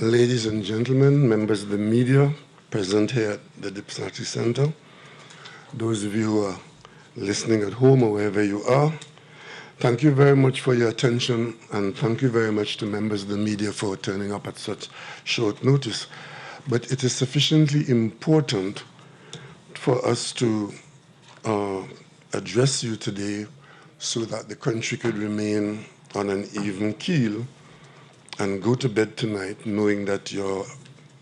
Ladies and gentlemen, members of the media present here at the Diplomatic Center, those of you who are listening at home or wherever you are, thank you very much for your attention, and thank you very much to members of the media for turning up at such short notice. But it is sufficiently important for us to address you today so that the country could remain on an even keel and go to bed tonight knowing that your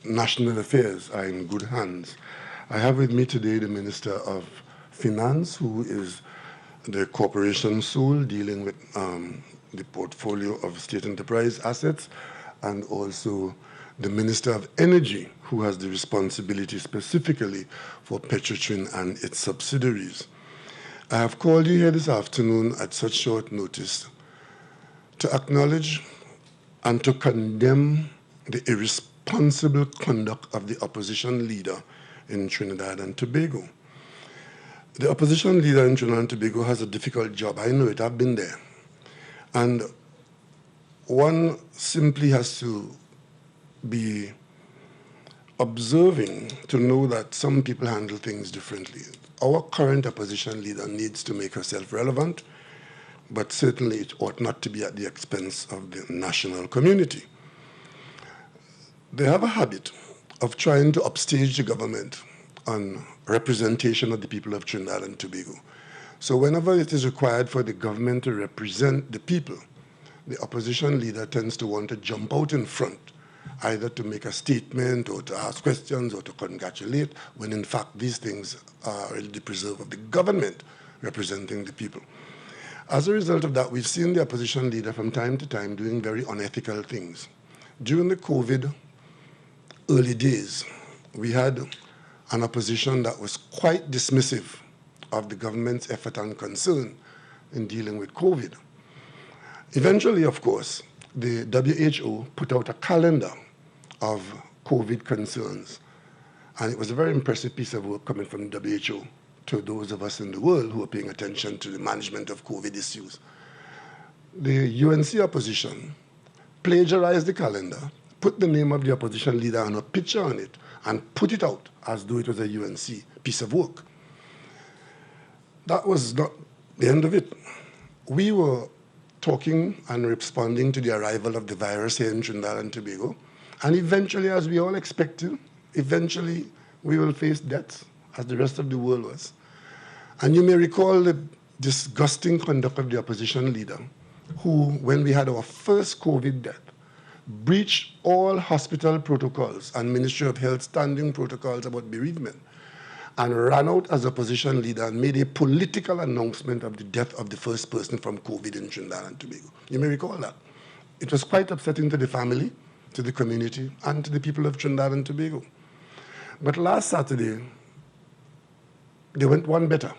national affairs are in good hands. I have with me today the Minister of Finance, who is the corporation soul dealing with the portfolio of state enterprise assets, and also the Minister of Energy, who has the responsibility specifically for Patriotic and its subsidiaries. I have called you here this afternoon at such short notice to acknowledge and to condemn the irresponsible conduct of the opposition leader in Trinidad and Tobago. The opposition leader in Trinidad and Tobago has a difficult job. I know it, I've been there. And one simply has to be observing to know that some people handle things differently. Our current opposition leader needs to make herself relevant, but certainly it ought not to be at the expense of the national community. They have a habit of trying to upstage the government on representation of the people of Trinidad and Tobago. So whenever it is required for the government to represent the people, the opposition leader tends to want to jump out in front, either to make a statement or to ask questions or to congratulate, when in fact these things are really the preserve of the government representing the people. As a result of that, we've seen the opposition leader from time to time doing very unethical things. During the COVID early days, we had an opposition that was quite dismissive of the government's effort and concern in dealing with COVID. Eventually, of course, the WHO put out a calendar of COVID concerns, and it was a very impressive piece of work coming from the WHO to those of us in the world who are paying attention to the management of COVID issues. The UNC opposition plagiarized the calendar, put the name of the opposition leader and a picture on it, and put it out as though it was a UNC piece of work. That was not the end of it. We were talking and responding to the arrival of the virus here in Trinidad and Tobago, and eventually, as we all expected, eventually we will face deaths, as the rest of the world was. And you may recall the disgusting conduct of the opposition leader, who, when we had our first COVID death, breached all hospital protocols and Ministry of Health standing protocols about bereavement, and ran out as opposition leader and made a political announcement of the death of the first person from COVID in Trinidad and Tobago. You may recall that. It was quite upsetting to the family, to the community, and to the people of Trinidad and Tobago. But last Saturday, they went one better.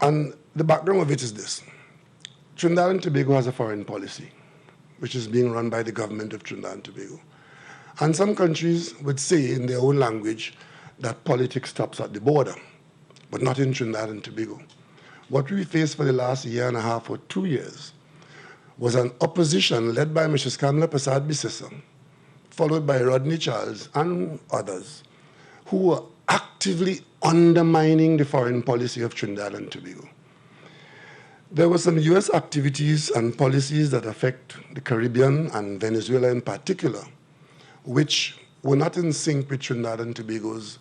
And the background of it is this. Trinidad and Tobago has a foreign policy, which is being run by the government of Trinidad and Tobago. And some countries would say in their own language that politics stops at the border, but not in Trinidad and Tobago. What we faced for the last year and a half or 2 years was an opposition led by Mrs. Kamla Persad-Bissessar, followed by Rodney Charles and others, who were actively undermining the foreign policy of Trinidad and Tobago. There were some US activities and policies that affect the Caribbean and Venezuela in particular, which were not in sync with Trinidad and Tobago's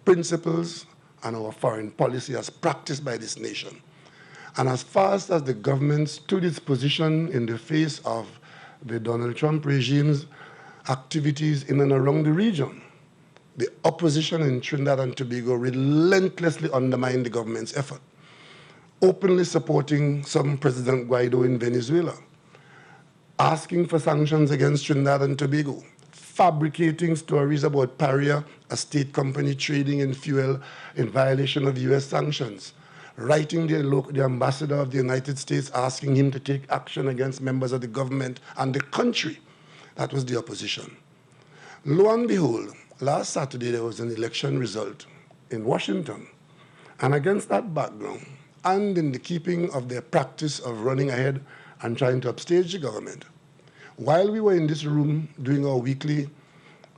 principles and our foreign policy as practiced by this nation. And as fast as the government stood its position in the face of the Donald Trump regime's activities in and around the region, the opposition in Trinidad and Tobago relentlessly undermined the government's effort, openly supporting some President Guaido in Venezuela, asking for sanctions against Trinidad and Tobago, fabricating stories about Paria, a state company trading in fuel in violation of US sanctions, writing the ambassador of the United States asking him to take action against members of the government and the country. That was the opposition. Lo and behold, last Saturday there was an election result in Washington. And against that background, and in the keeping of their practice of running ahead and trying to upstage the government, While we were in this room doing our weekly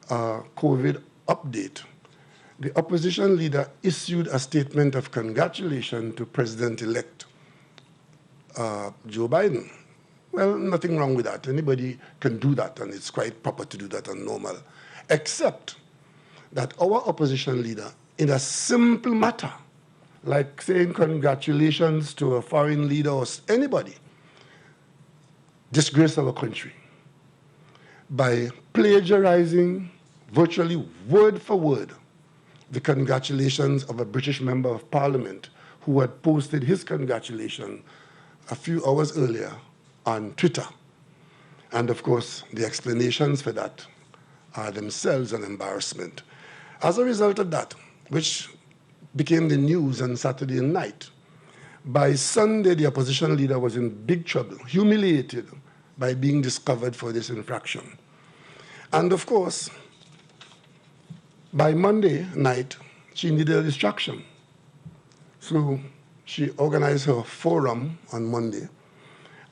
COVID update, the opposition leader issued a statement of congratulation to President-elect Joe Biden. Well, nothing wrong with that. Anybody can do that, and it's quite proper to do that and normal, except that our opposition leader, in a simple matter, like saying congratulations to a foreign leader or anybody, disgraced our country by plagiarizing virtually word for word the congratulations of a British member of parliament who had posted his congratulations a few hours earlier on Twitter. And of course, the explanations for that are themselves an embarrassment. As a result of that, which became the news on Saturday night, by Sunday, the opposition leader was in big trouble, humiliated by being discovered for this infraction. And of course, by Monday night, she needed a distraction. So she organized her forum on Monday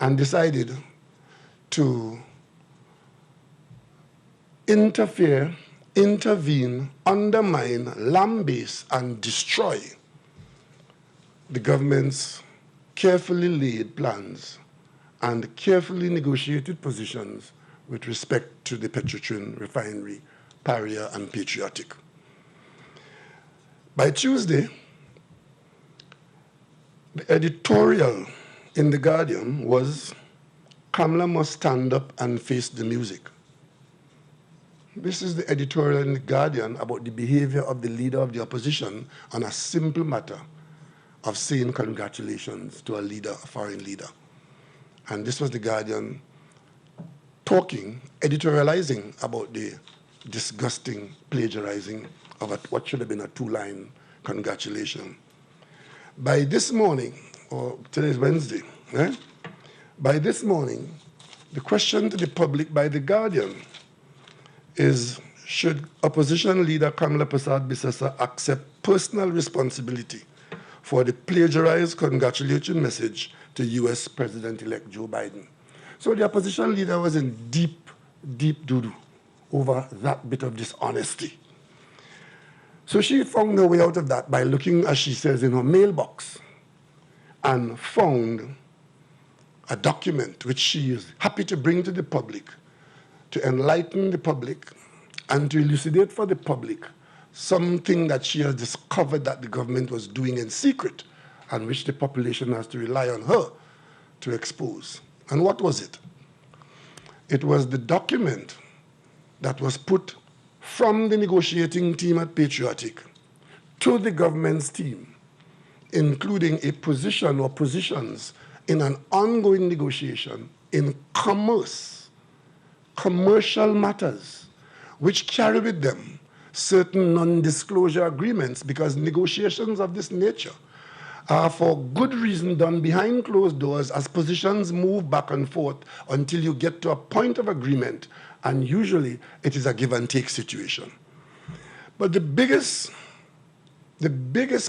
and decided to interfere, intervene, undermine, lambaste, and destroy the government's carefully laid plans and carefully negotiated positions with respect to the Patriotic Refinery, Paria, and Patriotic. By Tuesday, the editorial in The Guardian was, "Kamla must stand up and face the music." This is the editorial in The Guardian about the behavior of the leader of the opposition on a simple matter of saying congratulations to a leader, a foreign leader. And this was The Guardian talking, editorializing about the disgusting plagiarizing of what should have been a two-line congratulation. By this morning, or today is Wednesday, by this morning, the question to the public by The Guardian is, should opposition leader Kamla Persad-Bissessar accept personal responsibility for the plagiarized congratulatory message to US President-elect Joe Biden? So the opposition leader was in deep, deep doo-doo over that bit of dishonesty. So she found her way out of that by looking, as she says, in her mailbox and found a document which she is happy to bring to the public to enlighten the public and to elucidate for the public something that she has discovered that the government was doing in secret and which the population has to rely on her to expose. And what was it? It was the document that was put from the negotiating team at Patriotic to the government's team, including a position or positions in an ongoing negotiation in commercial matters, which carry with them certain non-disclosure agreements, because negotiations of this nature are for good reason done behind closed doors as positions move back and forth until you get to a point of agreement, and usually it is a give and take situation. But the biggest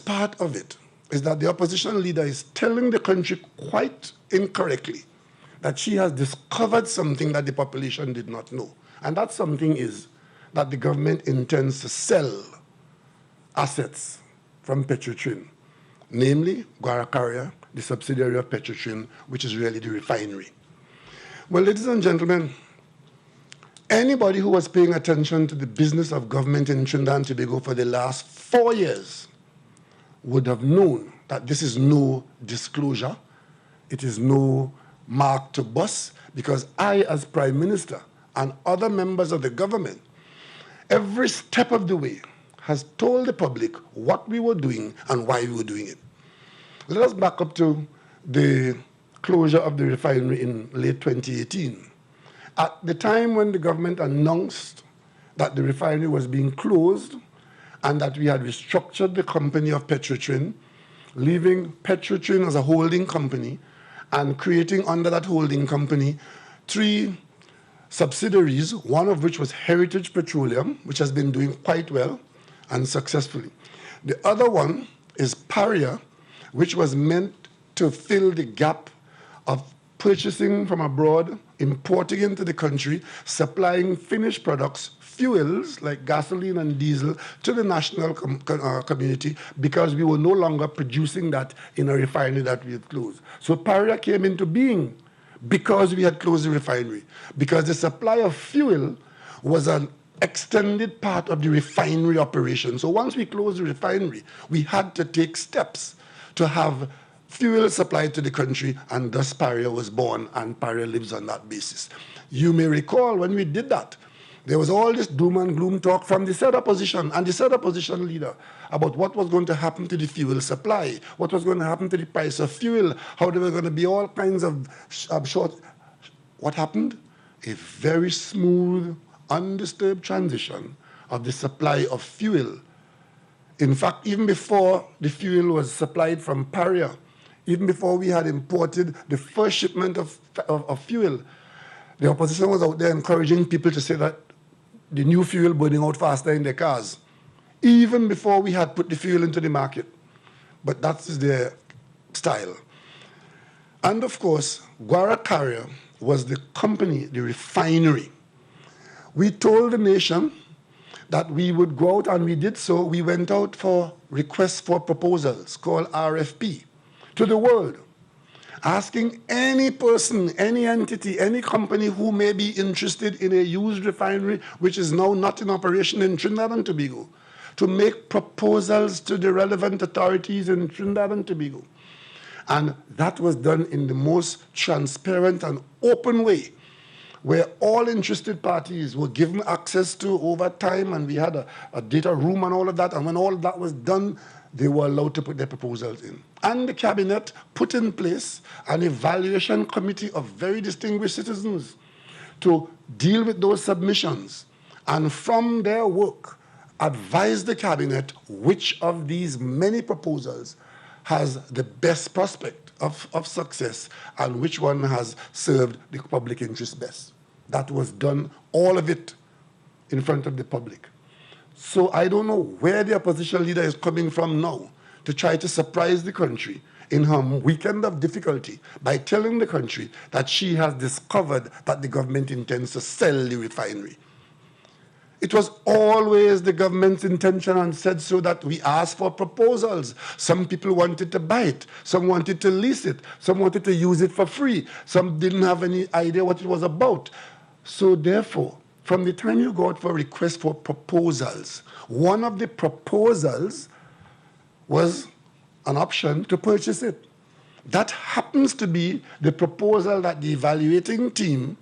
part of it is that the opposition leader is telling the country quite incorrectly that she has discovered something that the population did not know. And that something is that the government intends to sell assets from Patriotic, namely Guaracara, the subsidiary of Patriotic, which is really the refinery. Well, ladies and gentlemen, anybody who was paying attention to the business of government in Trinidad and Tobago for the last 4 years would have known that this is no disclosure, it is no mark to bust, because I, as Prime Minister, and other members of the government, every step of the way has told the public what we were doing and why we were doing it. Let us back up to the closure of the refinery in late 2018. At the time when the government announced that the refinery was being closed and that we had restructured the company of Patriotic, leaving Patriotic as a holding company and creating under that holding company 3 subsidiaries, one of which was Heritage Petroleum, which has been doing quite well and successfully. The other one is Paria, which was meant to fill the gap of purchasing from abroad importing into the country, supplying finished products, fuels like gasoline and diesel to the national community because we were no longer producing that in a refinery that we had closed. So Paria came into being because we had closed the refinery, because the supply of fuel was an extended part of the refinery operation. So once we closed the refinery, we had to take steps to have fuel supplied to the country, and thus Paria was born, and Paria lives on that basis. You may recall when we did that, there was all this doom and gloom talk from the said opposition and the said opposition leader about what was going to happen to the fuel supply, what was going to happen to the price of fuel, how there were going to be all kinds of short. What happened? A very smooth, undisturbed transition of the supply of fuel. In fact, even before the fuel was supplied from Paria, even before we had imported the first shipment of fuel, the opposition was out there encouraging people to say that the new fuel burning out faster in their cars, even before we had put the fuel into the market. But that is their style. And of course, Guaracara was the company, the refinery. We told the nation that we would go out, and we did so. We went out for requests for proposals, called RFP, to the world, asking any person, any entity, any company who may be interested in a used refinery, which is now not in operation in Trinidad and Tobago, to make proposals to the relevant authorities in Trinidad and Tobago. And that was done in the most transparent and open way, where all interested parties were given access to over time, and we had a data room and all of that. And when all of that was done, they were allowed to put their proposals in. And the cabinet put in place an evaluation committee of very distinguished citizens to deal with those submissions, and from their work, advise the cabinet which of these many proposals has the best prospect of success and which one has served the public interest best. That was done, all of it, in front of the public. So I don't know where the opposition leader is coming from now to try to surprise the country in her weekend of difficulty by telling the country that she has discovered that the government intends to sell the refinery. It was always the government's intention, and said so, that we asked for proposals. Some people wanted to buy it. Some wanted to lease it. Some wanted to use it for free. Some didn't have any idea what it was about. So therefore, from the time you go out for requests for proposals, one of the proposals was an option to purchase it. That happens to be the proposal that the evaluating team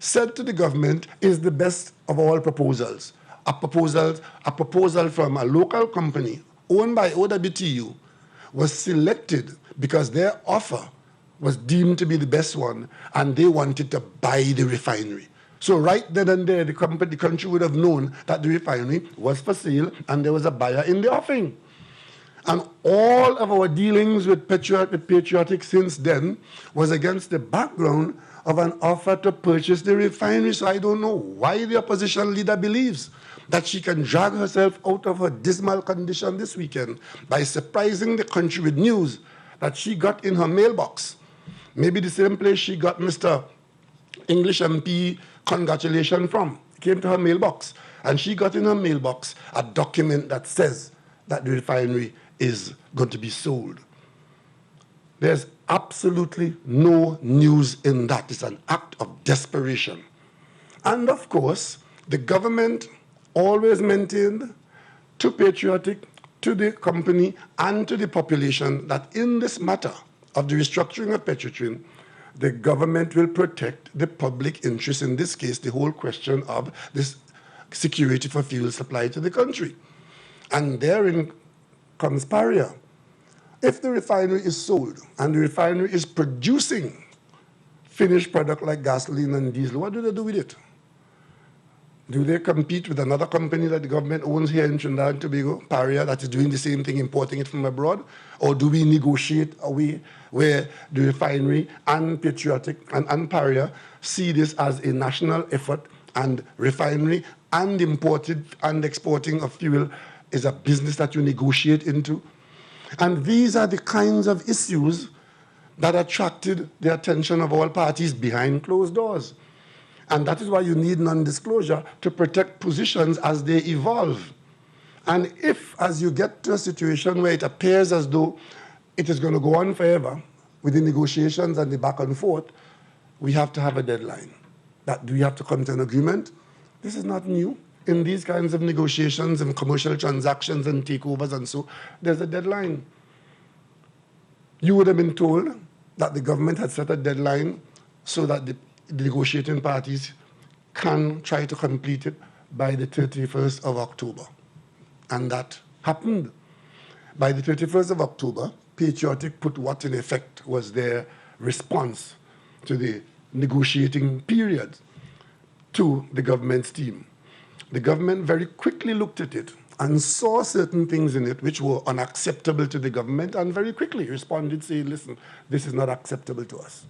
said to the government is the best of all proposals. A proposal from a local company owned by OWTU was selected because their offer was deemed to be the best one, and they wanted to buy the refinery. So right then and there, the country would have known that the refinery was for sale and there was a buyer in the offing. And all of our dealings with Patriotic since then was against the background of an offer to purchase the refinery. So I don't know why the opposition leader believes that she can drag herself out of her dismal condition this weekend by surprising the country with news that she got in her mailbox. Maybe the same place she got Mr. English MP congratulation from. It came to her mailbox. And she got in her mailbox a document that says that the refinery is going to be sold. There's absolutely no news in that. It's an act of desperation. And of course, the government always maintained to Patriotic, to the company, and to the population that in this matter of the restructuring of Petrotrin, the government will protect the public interest, in this case, the whole question of this security for fuel supply to the country. And therein comes Paria. If the refinery is sold and the refinery is producing finished product like gasoline and diesel, what do they do with it? Do they compete with another company that the government owns here in Trinidad and Tobago, Paria, that is doing the same thing, importing it from abroad? Or do we negotiate a way where the refinery and Patriotic and Paria see this as a national effort, and refinery and imported and exporting of fuel is a business that you negotiate into? And these are the kinds of issues that attracted the attention of all parties behind closed doors. And that is why you need non-disclosure to protect positions as they evolve. And if, as you get to a situation where it appears as though it is going to go on forever with the negotiations and the back and forth, we have to have a deadline. That we have to come to an agreement. This is not new. In these kinds of negotiations and commercial transactions and takeovers and so, there's a deadline. You would have been told that the government had set a deadline so that the negotiating parties can try to complete it by the 31st of October. And that happened. By the 31st of October, Patriotic put what in effect was their response to the negotiating period to the government's team. The government very quickly looked at it and saw certain things in it which were unacceptable to the government and very quickly responded saying, listen, this is not acceptable to us.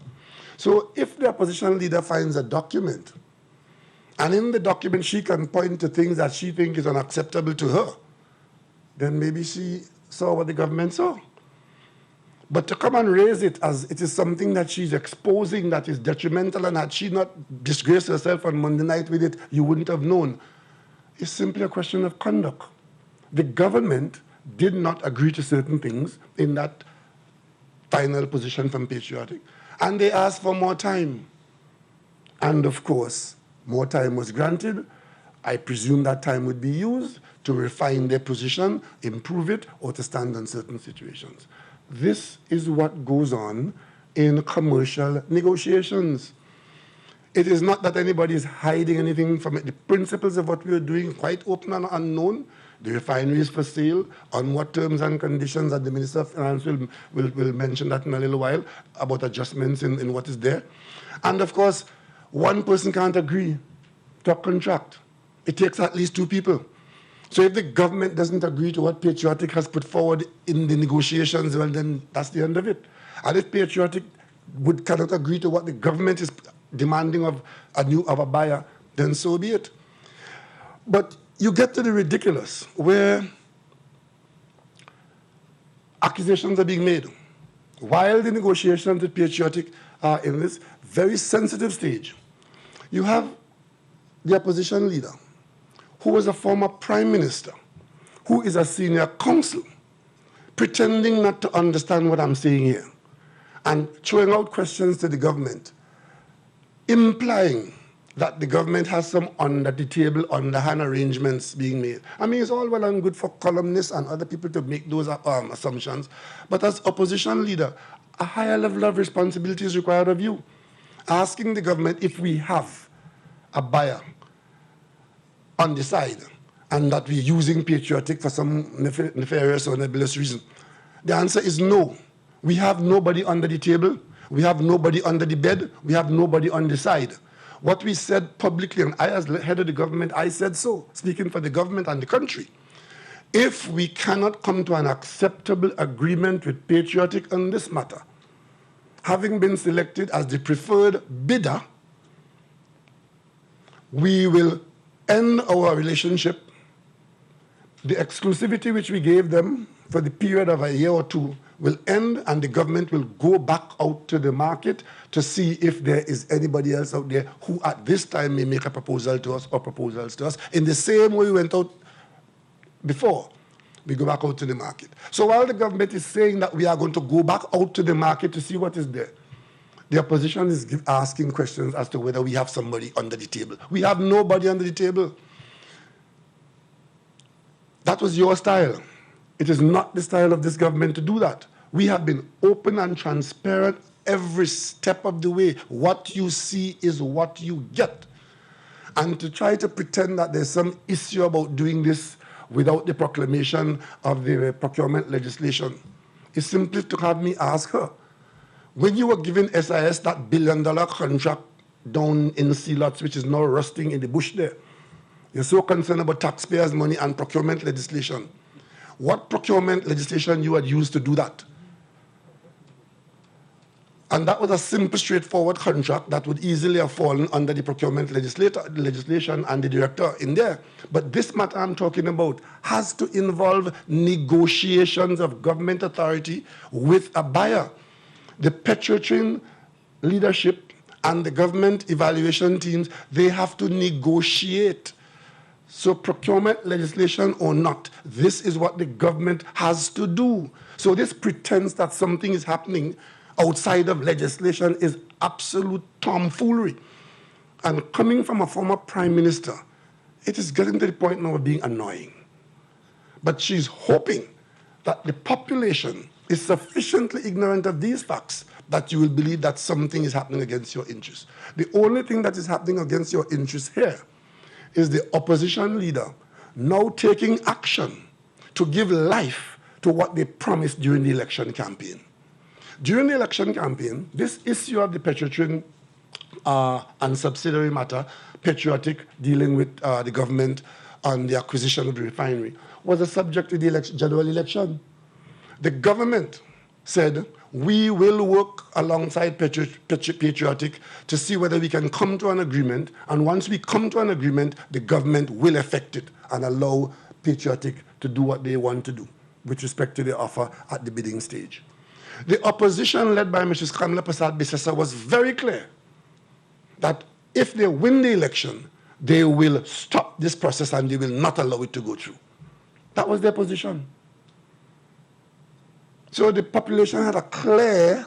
So if the opposition leader finds a document, and in the document she can point to things that she thinks is unacceptable to her, then maybe she saw what the government saw. But to come and raise it as it is something that she's exposing that is detrimental, and had she not disgraced herself on Monday night with it, you wouldn't have known, is simply a question of conduct. The government did not agree to certain things in that final position from Patriotic, and they asked for more time. And of course, more time was granted. I presume that time would be used to refine their position, improve it, or to stand on certain situations. This is what goes on in commercial negotiations. It is not that anybody is hiding anything from it. The principles of what we are doing are quite open and unknown. The refinery is for sale, on what terms and conditions, and the Minister of Finance will mention that in a little while, about adjustments in what is there. And of course, one person can't agree to a contract. It takes at least two people. So if the government doesn't agree to what Patriotic has put forward in the negotiations, well, then that's the end of it. And if Patriotic cannot agree to what the government is demanding of a buyer, then so be it. But you get to the ridiculous, where accusations are being made while the negotiations with Patriotic are in this very sensitive stage. You have the opposition leader, who was a former prime minister, who is a senior counsel, pretending not to understand what I'm saying here, and throwing out questions to the government, implying that the government has some under-the-table, underhand arrangements being made. I mean, it's all well and good for columnists and other people to make those assumptions, but as opposition leader, a higher level of responsibility is required of you. Asking the government if we have a buyer on the side, and that we're using Patriotic for some nefarious or nebulous reason. The answer is no. We have nobody under the table. We have nobody under the bed. We have nobody on the side. What we said publicly, and I as head of the government, I said so, speaking for the government and the country. If we cannot come to an acceptable agreement with Patriotic on this matter, having been selected as the preferred bidder, we will end our relationship. The exclusivity which we gave them for the period of a year or two will end, and the government will go back out to the market to see if there is anybody else out there who at this time may make a proposal to us or proposals to us. In the same way we went out before, we go back out to the market. So while the government is saying that we are going to go back out to the market to see what is there, the opposition is asking questions as to whether we have somebody under the table. We have nobody under the table. That was your style. It is not the style of this government to do that. We have been open and transparent every step of the way. What you see is what you get. And to try to pretend that there's some issue about doing this without the proclamation of the procurement legislation is simply to have me ask her, when you were giving SIS that $1 billion contract down in sea lots, which is now rusting in the bush there, you're so concerned about taxpayers' money and procurement legislation. What procurement legislation you had used to do that? And that was a simple, straightforward contract that would easily have fallen under the procurement legislation and the director in there. But this matter I'm talking about has to involve negotiations of government authority with a buyer. The Patriotic leadership and the government evaluation teams, they have to negotiate. So procurement legislation or not, this is what the government has to do. So this pretense that something is happening outside of legislation is absolute tomfoolery. And coming from a former prime minister, it is getting to the point now of being annoying. But she's hoping that the population is sufficiently ignorant of these facts that you will believe that something is happening against your interests. The only thing that is happening against your interests here is the opposition leader now taking action to give life to what they promised during the election campaign. During the election campaign, this issue of the Patriotic and subsidiary matter, Patriotic dealing with the government on the acquisition of the refinery, was a subject to the general election. The government said, we will work alongside Patriotic to see whether we can come to an agreement, and once we come to an agreement, the government will effect it and allow Patriotic to do what they want to do with respect to the offer at the bidding stage. The opposition led by Mrs. Kamla Persad-Bissessar was very clear that if they win the election, they will stop this process and they will not allow it to go through. That was their position. So the population had a clear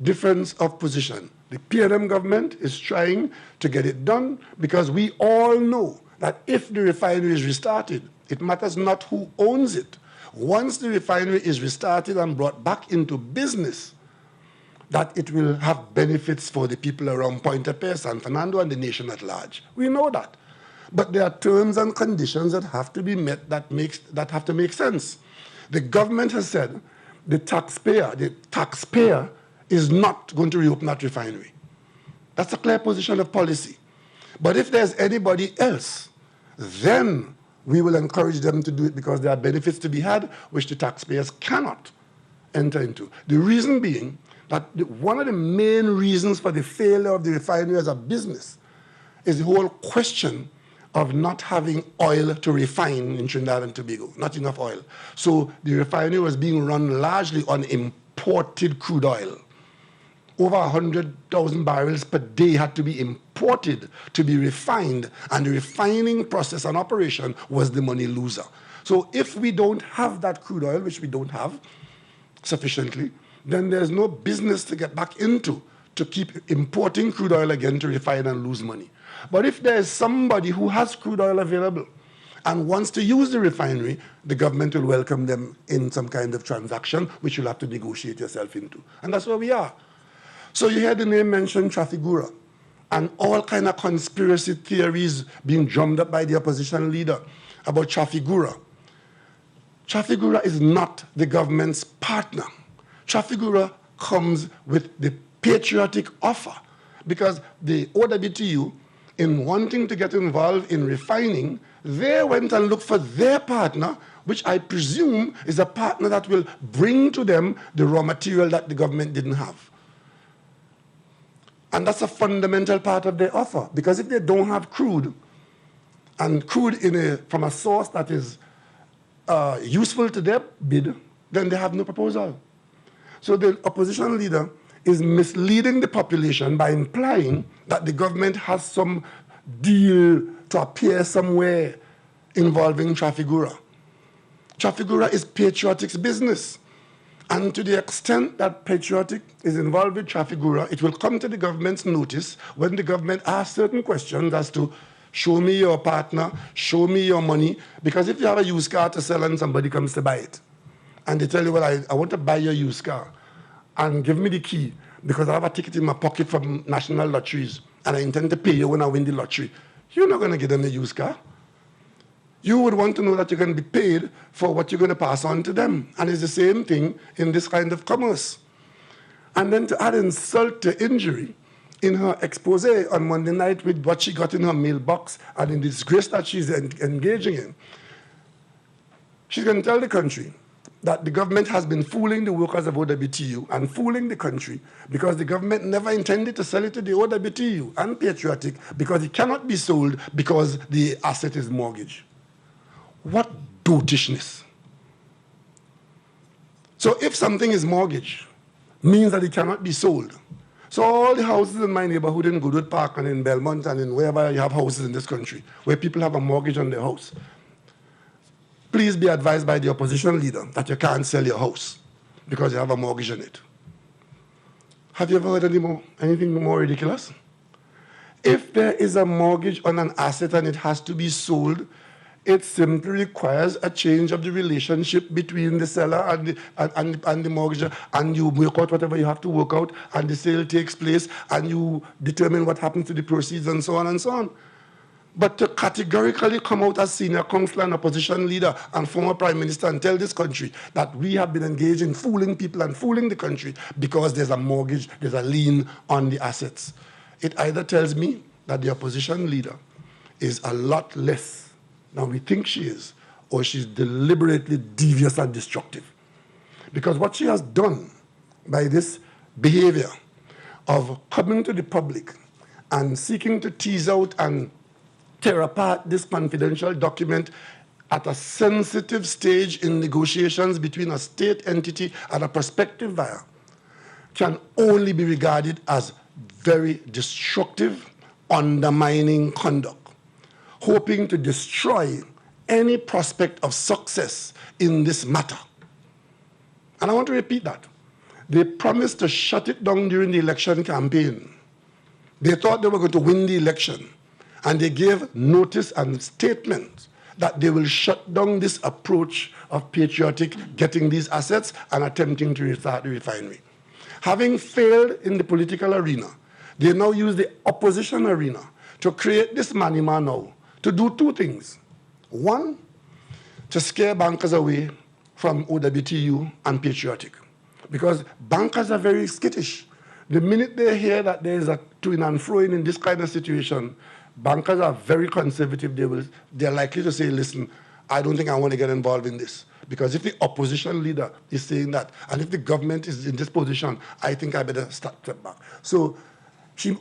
difference of position. The PNM government is trying to get it done because we all know that if the refinery is restarted, it matters not who owns it. Once the refinery is restarted and brought back into business, that it will have benefits for the people around Pointe-à-Pierre, San Fernando, and the nation at large. We know that. But there are terms and conditions that have to be met that have to make sense. The government has said the taxpayer is not going to reopen that refinery. That's a clear position of policy. But if there's anybody else, then we will encourage them to do it because there are benefits to be had which the taxpayers cannot enter into. The reason being that one of the main reasons for the failure of the refinery as a business is the whole question of not having oil to refine in Trinidad and Tobago, not enough oil. So the refinery was being run largely on imported crude oil. Over 100,000 barrels per day had to be imported to be refined, and the refining process and operation was the money loser. So if we don't have that crude oil, which we don't have sufficiently, then there's no business to get back into to keep importing crude oil again to refine and lose money. But if there's somebody who has crude oil available and wants to use the refinery, the government will welcome them in some kind of transaction, which you'll have to negotiate yourself into. And that's where we are. So you hear the name mentioned, Trafigura, and all kind of conspiracy theories being drummed up by the opposition leader about Trafigura. Trafigura is not the government's partner. Trafigura comes with the patriotic offer because the OWTU, in wanting to get involved in refining, they went and looked for their partner, which I presume is a partner that will bring to them the raw material that the government didn't have. And that's a fundamental part of their offer, because if they don't have crude, and crude from a source that is useful to their bid, then they have no proposal. So the opposition leader is misleading the population by implying that the government has some deal to appear somewhere involving Trafigura. Trafigura is Patriotic's business. And to the extent that Patriotic is involved with Trafigura, it will come to the government's notice when the government asks certain questions as to show me your partner, show me your money, because if you have a used car to sell and somebody comes to buy it, and they tell you, well, I want to buy your used car, and give me the key, because I have a ticket in my pocket from national lotteries, and I intend to pay you when I win the lottery, you're not going to give them the used car. You would want to know that you're going to be paid for what you're going to pass on to them. And it's the same thing in this kind of commerce. And then to add insult to injury, in her expose on Monday night with what she got in her mailbox and in the disgrace that she's engaging in, she's going to tell the country that the government has been fooling the workers of OWTU and fooling the country because the government never intended to sell it to the OWTU and Patriotic because it cannot be sold because the asset is mortgaged. What dotishness. So if something is mortgaged, means that it cannot be sold. So all the houses in my neighborhood in Goodwood Park and in Belmont and in wherever you have houses in this country, where people have a mortgage on their house, please be advised by the opposition leader that you can't sell your house because you have a mortgage on it. Have you ever heard anything more ridiculous? If there is a mortgage on an asset and it has to be sold, it simply requires a change of the relationship between the seller and the mortgagor, and you work out whatever you have to work out, and the sale takes place, and you determine what happens to the proceeds, and so on and so on. But to categorically come out as senior counsellor and opposition leader and former prime minister and tell this country that we have been engaged in fooling people and fooling the country because there's a mortgage, there's a lien on the assets, it either tells me that the opposition leader is a lot less than we think she is, or she's deliberately devious and destructive. Because what she has done by this behavior of coming to the public and seeking to tease out and tear apart this confidential document at a sensitive stage in negotiations between a state entity and a prospective buyer can only be regarded as very destructive, undermining conduct, hoping to destroy any prospect of success in this matter. And I want to repeat that. They promised to shut it down during the election campaign. They thought they were going to win the election. And they gave notice and statements that they will shut down this approach of Patriotic getting these assets and attempting to restart the refinery. Having failed in the political arena, they now use the opposition arena to create this manima now to do two things. One, to scare bankers away from OWTU and Patriotic. Because bankers are very skittish. The minute they hear that there is a to-in and fro-in in this kind of situation, bankers are very conservative. They're likely to say, listen, I don't think I want to get involved in this. Because if the opposition leader is saying that, and if the government is in this position, I think I better step back. So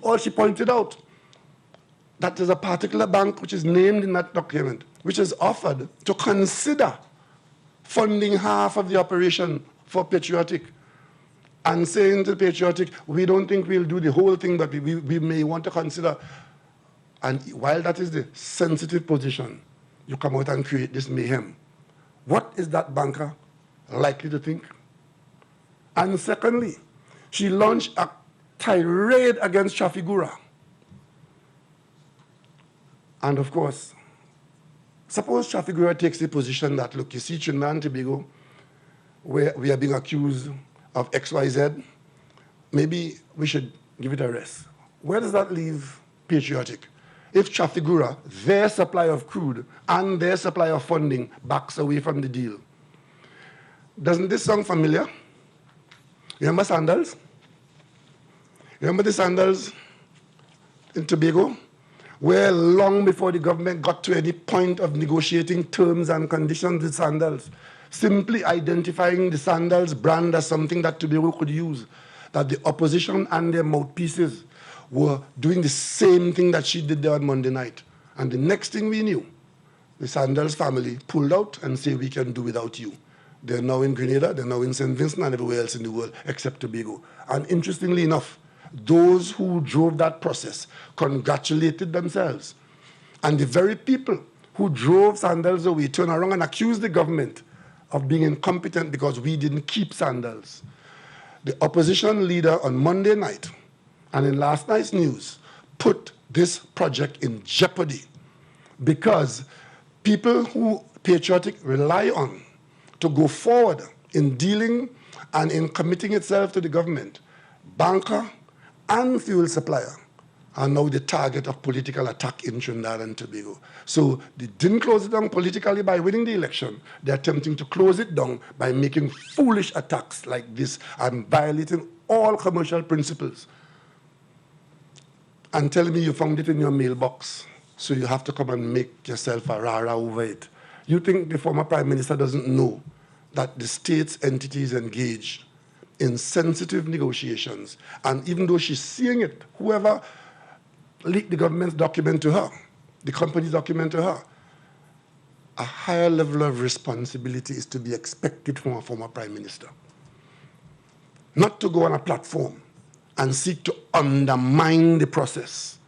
all she pointed out, that there's a particular bank which is named in that document, which is offered to consider funding half of the operation for Patriotic, and saying to Patriotic, we don't think we'll do the whole thing, but we may want to consider. And while that is the sensitive position, you come out and create this mayhem. What is that banker likely to think? And secondly, she launched a tirade against Trafigura. And of course, suppose Trafigura takes the position that, look, you see Trinidad and Tobago, where we are being accused of XYZ, maybe we should give it a rest. Where does that leave Patriotic? If Trafigura, their supply of crude and their supply of funding backs away from the deal. Doesn't this sound familiar? Remember Sandals? Remember the Sandals in Tobago? Where long before the government got to any point of negotiating terms and conditions with Sandals, simply identifying the Sandals brand as something that Tobago could use, that the opposition and their mouthpieces were doing the same thing that she did there on Monday night. And the next thing we knew, the Sandals family pulled out and said, we can do without you. They're now in Grenada, they're now in St. Vincent and everywhere else in the world except Tobago. And interestingly enough, those who drove that process congratulated themselves. And the very people who drove Sandals away turned around and accused the government of being incompetent because we didn't keep Sandals. The opposition leader on Monday night and in last night's news put this project in jeopardy because people who Patriotic rely on to go forward in dealing and in committing itself to the government, banker and fuel supplier, are now the target of political attack in Trinidad and Tobago. So they didn't close it down politically by winning the election. They're attempting to close it down by making foolish attacks like this and violating all commercial principles. And telling me you found it in your mailbox, so you have to come and make yourself a rara over it. You think the former prime minister doesn't know that the state's entity is engaged in sensitive negotiations, and even though she's seeing it, whoever leaked the government's document to her, the company's document to her, a higher level of responsibility is to be expected from a former prime minister. not to go on a platform and seek to undermine the process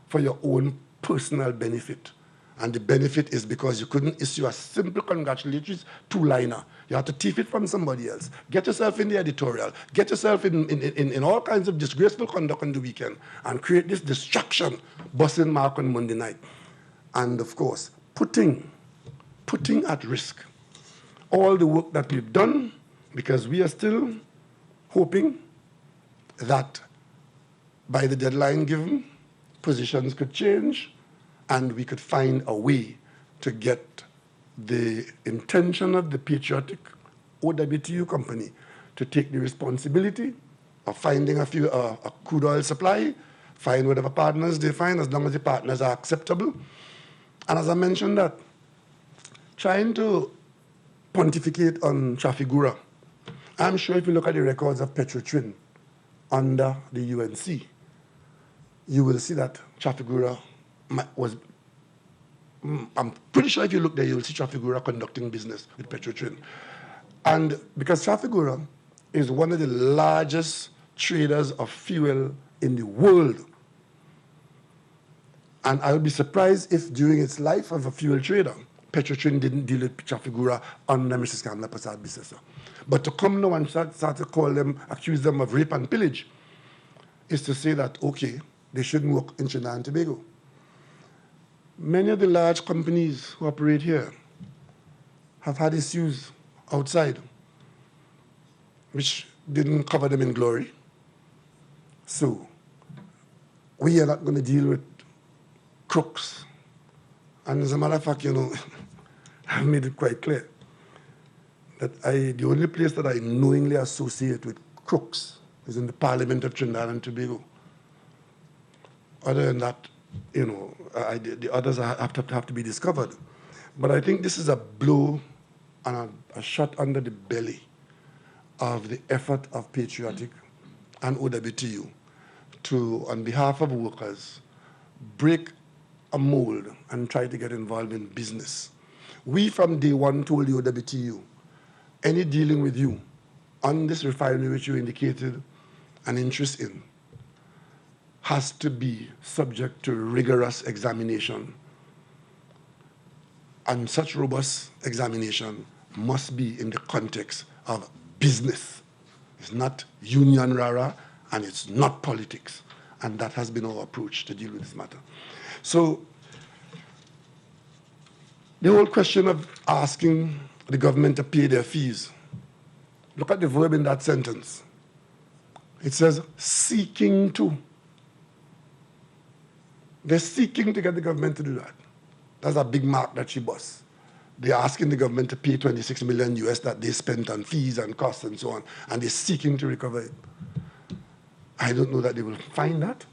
for your own personal benefit. And the benefit is because you couldn't issue a simple congratulatory two-liner. You had to thief it from somebody else. Get yourself in the editorial. Get yourself in all kinds of disgraceful conduct on the weekend and create this distraction, busting mark on Monday night. And of course, putting at risk all the work that we've done, because we are still hoping that by the deadline given, positions could change and we could find a way to get the intention of the Patriotic OWTU company to take the responsibility of finding a crude oil supply, find whatever partners they find, as long as the partners are acceptable. And as I mentioned that, trying to pontificate on Trafigura, I'm sure if you look at the records of Patriotic under the UNC, you will see that Trafigura was, I'm pretty sure if you look there, you'll see Trafigura conducting business with Patriotic. And because Trafigura is one of the largest traders of fuel in the world, and I would be surprised if during its life of a fuel trader, Patriotic didn't deal with Trafigura under Mrs. Kamla Persad-Bissessar. But to come now and start to call them, accuse them of rape and pillage, is to say that, okay, they shouldn't work in Trinidad and Tobago. Many of the large companies who operate here have had issues outside, which didn't cover them in glory. So we are not going to deal with crooks. And as a matter of fact, you know, I've made it quite clear that the only place that I knowingly associate with crooks is in the Parliament of Trinidad and Tobago. Other than that, you know, the others have to be discovered. But I think this is a blow and a shot under the belly of the effort of Patriotic and OWTU to, on behalf of workers, break a mold and try to get involved in business. We from day one told the OWTU, any dealing with you on this refinery which you indicated an interest in has to be subject to rigorous examination. And such robust examination must be in the context of business. It's not union rara and it's not politics. And that has been our approach to deal with this matter. So the whole question of asking the government to pay their fees, look at the verb in that sentence. It says seeking to. They're seeking to get the government to do that. That's a big mark that she busts. They're asking the government to pay 26 million US that they spent on fees and costs and so on, and they're seeking to recover it. I don't know that they will find that.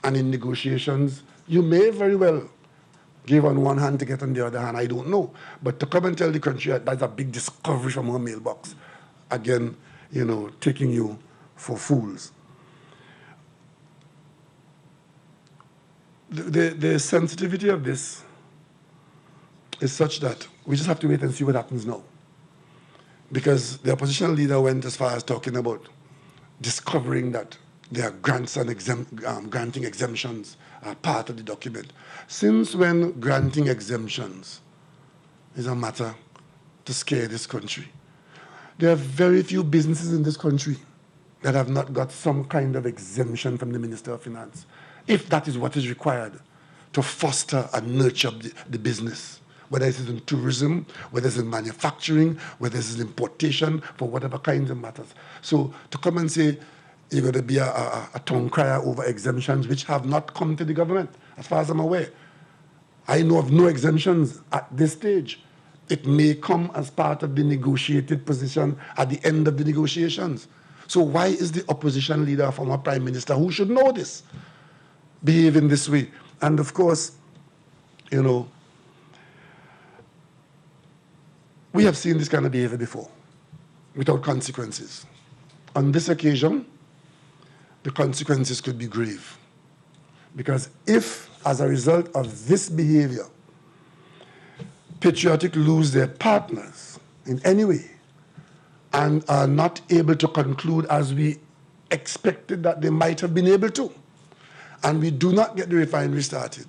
And in negotiations, you may very well give on one hand to get on the other hand, I don't know. But to come and tell the country that that's a big discovery from her mailbox, again, you know, taking you for fools. The sensitivity of this is such that we just have to wait and see what happens now. Because the opposition leader went as far as talking about discovering that there are grants and granting exemptions are part of the document. Since when granting exemptions is a matter to scare this country? There are very few businesses in this country that have not got some kind of exemption from the Minister of Finance, if that is what is required to foster and nurture the business, whether it's in tourism, whether it's in manufacturing, whether it's in importation, for whatever kinds of matters. So to come and say you're going to be a tongue crier over exemptions which have not come to the government, as far as I'm aware. I know of no exemptions at this stage. It may come as part of the negotiated position at the end of the negotiations. So why is the opposition leader, former prime minister, who should know this, behaving this way? And of course, you know, we have seen this kind of behavior before, without consequences. On this occasion, the consequences could be grave. Because if, as a result of this behavior, Patriotic lose their partners in any way and are not able to conclude, as we expected that they might have been able to, and we do not get the refinery started,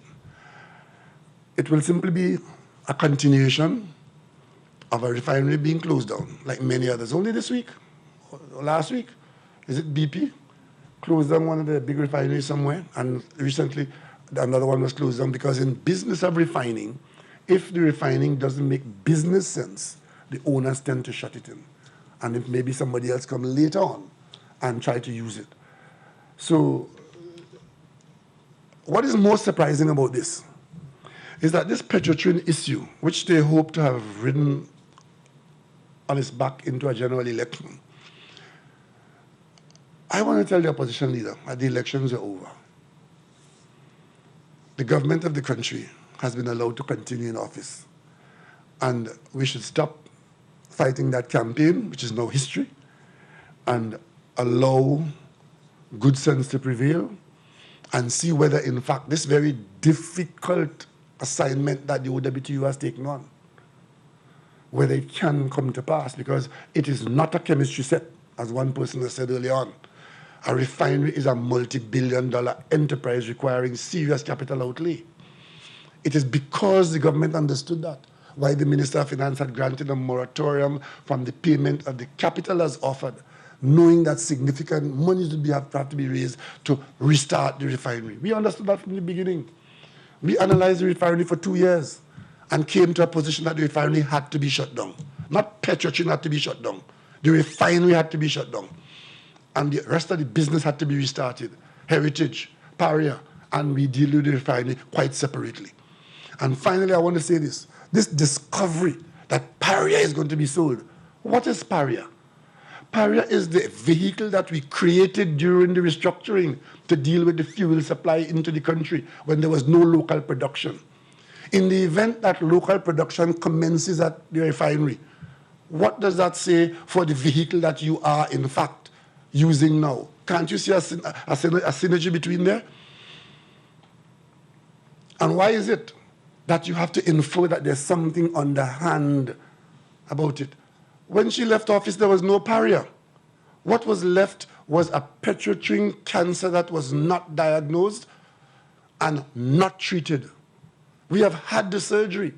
it will simply be a continuation of a refinery being closed down, like many others. Only this week, or last week, is it BP? Closed down one of the big refineries somewhere, and recently another one was closed down because in business of refining, if the refining doesn't make business sense, the owners tend to shut it in. And if maybe somebody else come later on and try to use it. So what is most surprising about this is that this Patriotic issue, which they hope to have ridden on its back into a general election, I want to tell the opposition leader that the elections are over. The government of the country has been allowed to continue in office. And we should stop fighting that campaign, which is now history, and allow good sense to prevail and see whether, in fact, this very difficult assignment that the OWTU has taken on, whether it can come to pass, because it is not a chemistry set, as one person has said earlier on. A refinery is a multi-billion-dollar enterprise requiring serious capital outlay. It is because the government understood that why the Minister of Finance had granted a moratorium from the payment of the capital as offered, knowing that significant money would have to be raised to restart the refinery. We understood that from the beginning. We analyzed the refinery for 2 years and came to a position that the refinery had to be shut down. Not Patriotic had to be shut down. The refinery had to be shut down. And the rest of the business had to be restarted. Heritage, Paria, and we deal with the refinery quite separately. And finally, I want to say this. This discovery that Paria is going to be sold. What is Paria? Paria is the vehicle that we created during the restructuring to deal with the fuel supply into the country when there was no local production. In the event that local production commences at the refinery, what does that say for the vehicle that you are, in fact, using now? Can't you see a synergy between there? And why is it that you have to infer that there's something underhand about it? When she left office, there was no Paria. What was left was a Patriotic cancer that was not diagnosed and not treated. We have had the surgery.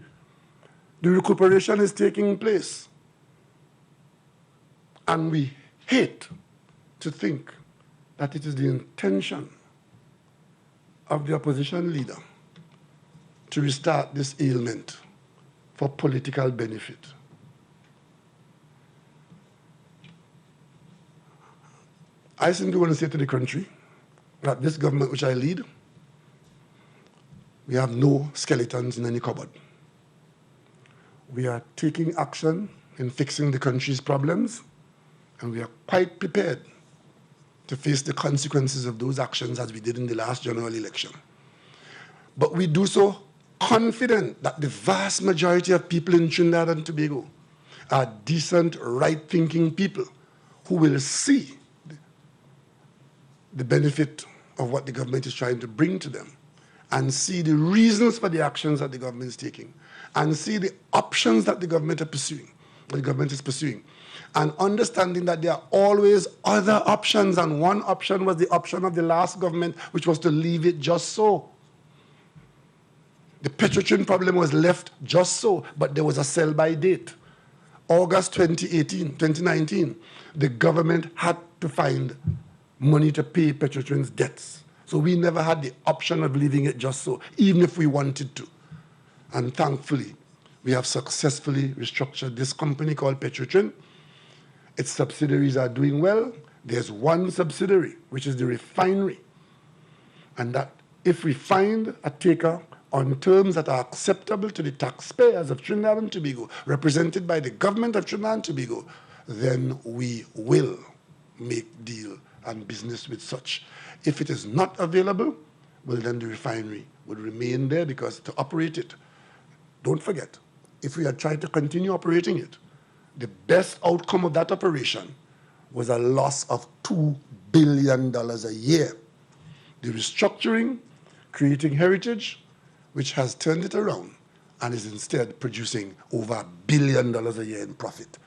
The recuperation is taking place. And we hate to think that it is the intention of the opposition leader to restart this ailment for political benefit. I simply want to say to the country that this government which I lead, we have no skeletons in any cupboard. We are taking action in fixing the country's problems, and we are quite prepared to face the consequences of those actions as we did in the last general election. But we do so confident that the vast majority of people in Trinidad and Tobago are decent, right-thinking people who will see the benefit of what the government is trying to bring to them, and see the reasons for the actions that the government is taking, and see the options that the government is pursuing, and understanding that there are always other options, and one option was the option of the last government, which was to leave it just so. The Patriotic problem was left just so, but there was a sell-by date. August 2019, the government had to find money to pay Patriotic's debts. So we never had the option of leaving it just so, even if we wanted to. And thankfully, we have successfully restructured this company called Patriotic. Its subsidiaries are doing well. There's one subsidiary, which is the refinery. And that if we find a taker on terms that are acceptable to the taxpayers of Trinidad and Tobago, represented by the government of Trinidad and Tobago, then we will make deal and business with such. If it is not available, well, then the refinery would remain there, because to operate it, don't forget, if we had tried to continue operating it, the best outcome of that operation was a loss of $2 billion a year. The restructuring, creating heritage, which has turned it around and is instead producing over $1 billion a year in profit.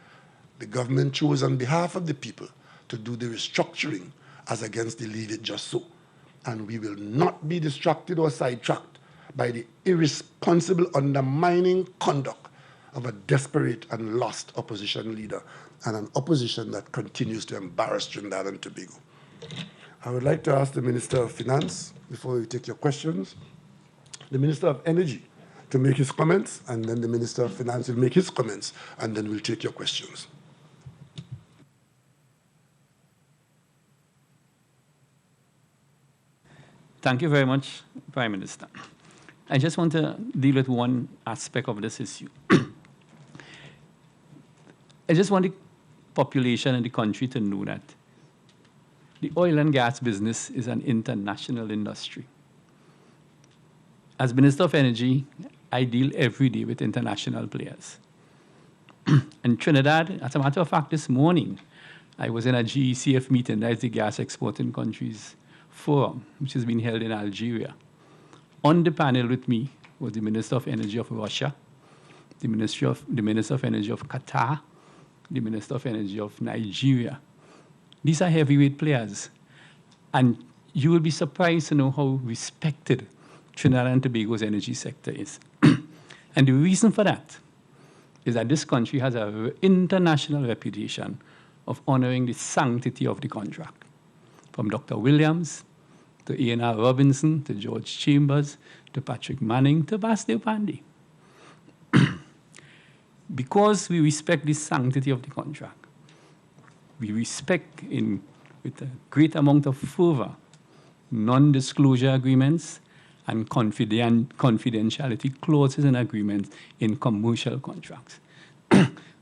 The government chose on behalf of the people to do the restructuring as against the leave it just so. And we will not be distracted or sidetracked by the irresponsible undermining conduct of a desperate and lost opposition leader and an opposition that continues to embarrass Trinidad and Tobago. I would like to ask the Minister of Finance, before we take your questions, the Minister of Energy to make his comments, and then the Minister of Finance will make his comments, and then we'll take your questions. Thank you very much, Prime Minister. I just want to deal with one aspect of this issue. I just want the population and the country to know that the oil and gas business is an international industry. As Minister of Energy, I deal every day with international players. In Trinidad, as a matter of fact, this morning, I was in a GECF meeting, that's the Gas Exporting Countries Forum, which has been held in Algeria. On the panel with me was the Minister of Energy of Russia, the Minister of Energy of Qatar, the Minister of Energy of Nigeria. These are heavyweight players. And you will be surprised to know how respected Trinidad and Tobago's energy sector is. And the reason for that is that this country has an international reputation of honoring the sanctity of the contract. From Dr. Williams, to A.N.R. Robinson, to George Chambers, to Patrick Manning, to Basdev Pandey. Because we respect the sanctity of the contract, we respect with a great amount of fervor non-disclosure agreements and confidentiality clauses and agreements in commercial contracts.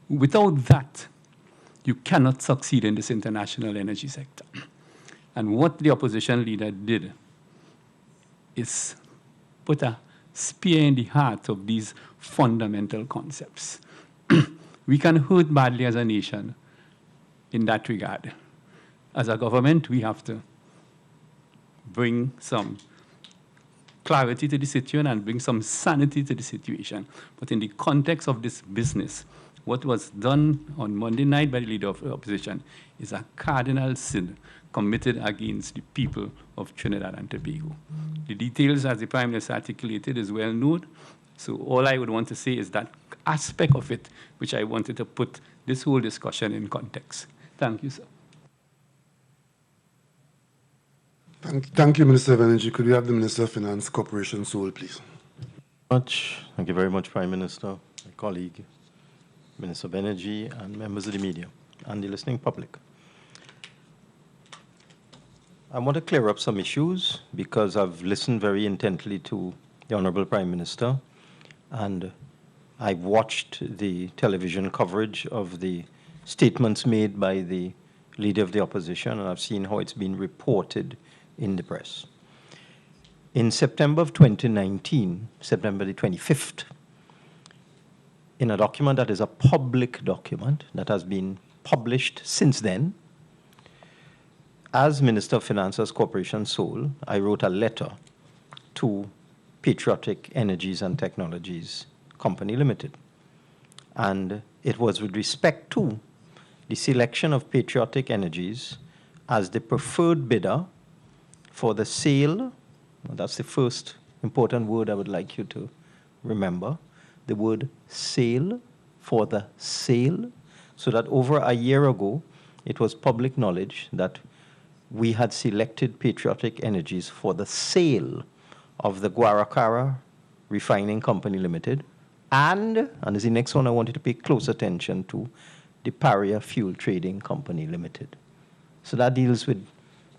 Without that, you cannot succeed in this international energy sector. And what the opposition leader did is put a spear in the heart of these fundamental concepts. We can hurt badly as a nation in that regard. As a government, we have to bring some clarity to the situation and bring some sanity to the situation. But in the context of this business, what was done on Monday night by the leader of the opposition is a cardinal sin committed against the people of Trinidad and Tobago. The details, as the Prime Minister articulated, is well known. So all I would want to say is that aspect of it, which I wanted to put this whole discussion in context. Thank you, sir. Thank you, Minister of Energy. Could we have the Minister of Finance, Corporation Seoul, please? Thank you very much, Prime Minister, my colleague, Minister of Energy, and members of the media, and the listening public. I want to clear up some issues because I've listened very intently to the Honorable Prime Minister, and I've watched the television coverage of the statements made by the Leader of the Opposition, and I've seen how it's been reported in the press. In September of 2019, September the 25th, in a document that is a public document that has been published since then, as Minister of Finance's Corporation Seoul, I wrote a letter to Patriotic Energies and Technologies Company Limited. And it was with respect to the selection of Patriotic Energies as the preferred bidder for the sale. That's the first important word I would like you to remember. The word sale, for the sale. So that over a year ago, it was public knowledge that we had selected Patriotic Energies for the sale of the Guaracara Refining Company Limited, and is the next one I wanted to pay close attention to, the Paria Fuel Trading Company Limited. So that deals with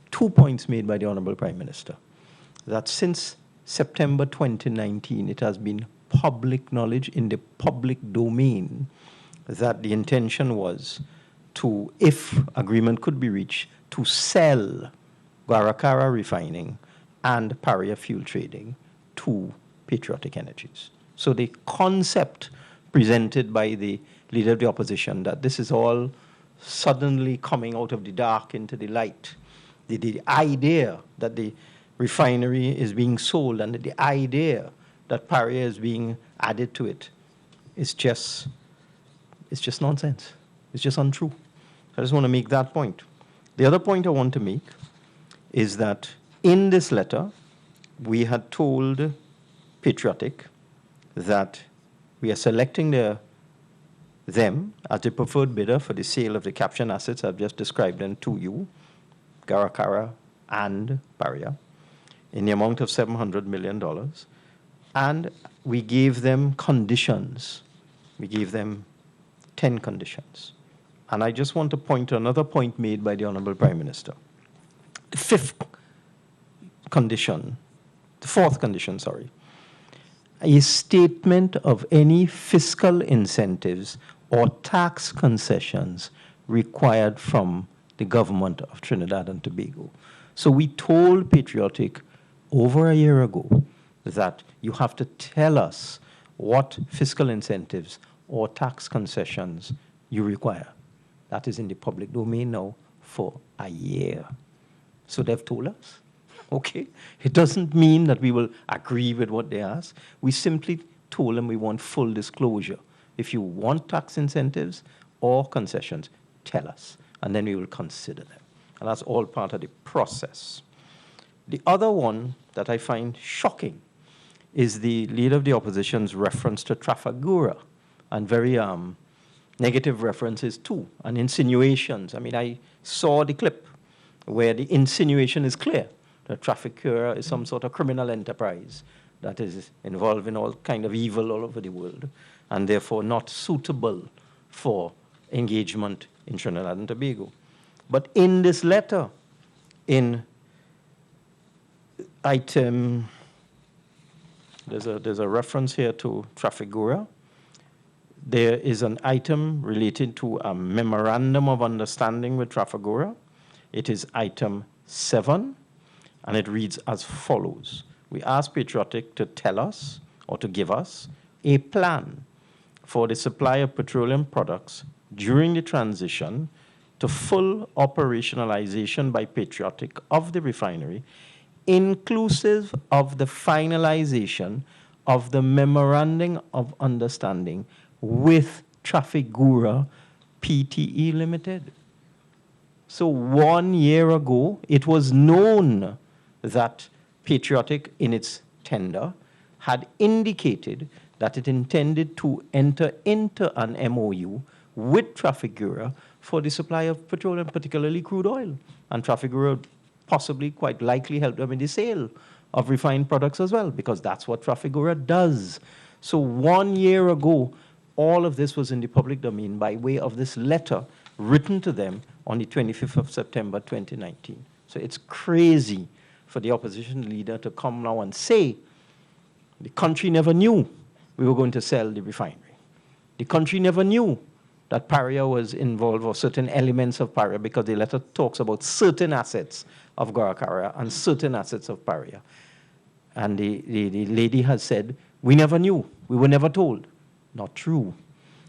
2 points made by the Honorable Prime Minister, that since September 2019, it has been public knowledge in the public domain that the intention was to, if agreement could be reached, to sell Guaracara Refining and Paria Fuel Trading to Patriotic Energies. So the concept presented by the Leader of the Opposition that this is all suddenly coming out of the dark into the light, the idea that the refinery is being sold and the idea that Paria is being added to it is just nonsense. It's just untrue. I just want to make that point. The other point I want to make is that in this letter, we had told Patriotic that we are selecting them as the preferred bidder for the sale of the caption assets I've just described them to you, Guaracara and Paria, in the amount of $700 million. And we gave them conditions. We gave them 10 conditions. And I just want to point to another point made by the Honorable Prime Minister. The fourth condition, a statement of any fiscal incentives or tax concessions required from the government of Trinidad and Tobago. So we told Patriotic over a year ago that you have to tell us what fiscal incentives or tax concessions you require. That is in the public domain now for a year. So they've told us, okay? It doesn't mean that we will agree with what they ask. We simply told them we want full disclosure. If you want tax incentives or concessions, tell us, and then we will consider them. And that's all part of the process. The other one that I find shocking is the Leader of the Opposition's reference to Trafigura, and very negative references too, and insinuations. I mean, I saw the clip where the insinuation is clear that Trafigura is some sort of criminal enterprise that is involved in all kind of evil all over the world, and therefore not suitable for engagement in Trinidad and Tobago. But in this letter, in item, there's a reference here to Trafigura. There is an item related to a memorandum of understanding with Trafigura. It is item 7, and it reads as follows. We ask Patriotic to tell us or to give us a plan for the supply of petroleum products during the transition to full operationalization by Patriotic of the refinery, inclusive of the finalization of the memorandum of understanding with Trafigura Pte. Limited. So 1 year ago, it was known that Patriotic, in its tender, had indicated that it intended to enter into an MOU with Trafigura for the supply of petroleum, particularly crude oil. And Trafigura possibly quite likely helped them in the sale of refined products as well, because that's what Trafigura does. So 1 year ago, all of this was in the public domain by way of this letter written to them on the 25th of September 2019. So it's crazy for the opposition leader to come now and say, the country never knew we were going to sell the refinery. The country never knew that Paria was involved, or certain elements of Paria, because the letter talks about certain assets of Guaracara and certain assets of Paria. And the lady has said, we never knew, we were never told. Not true.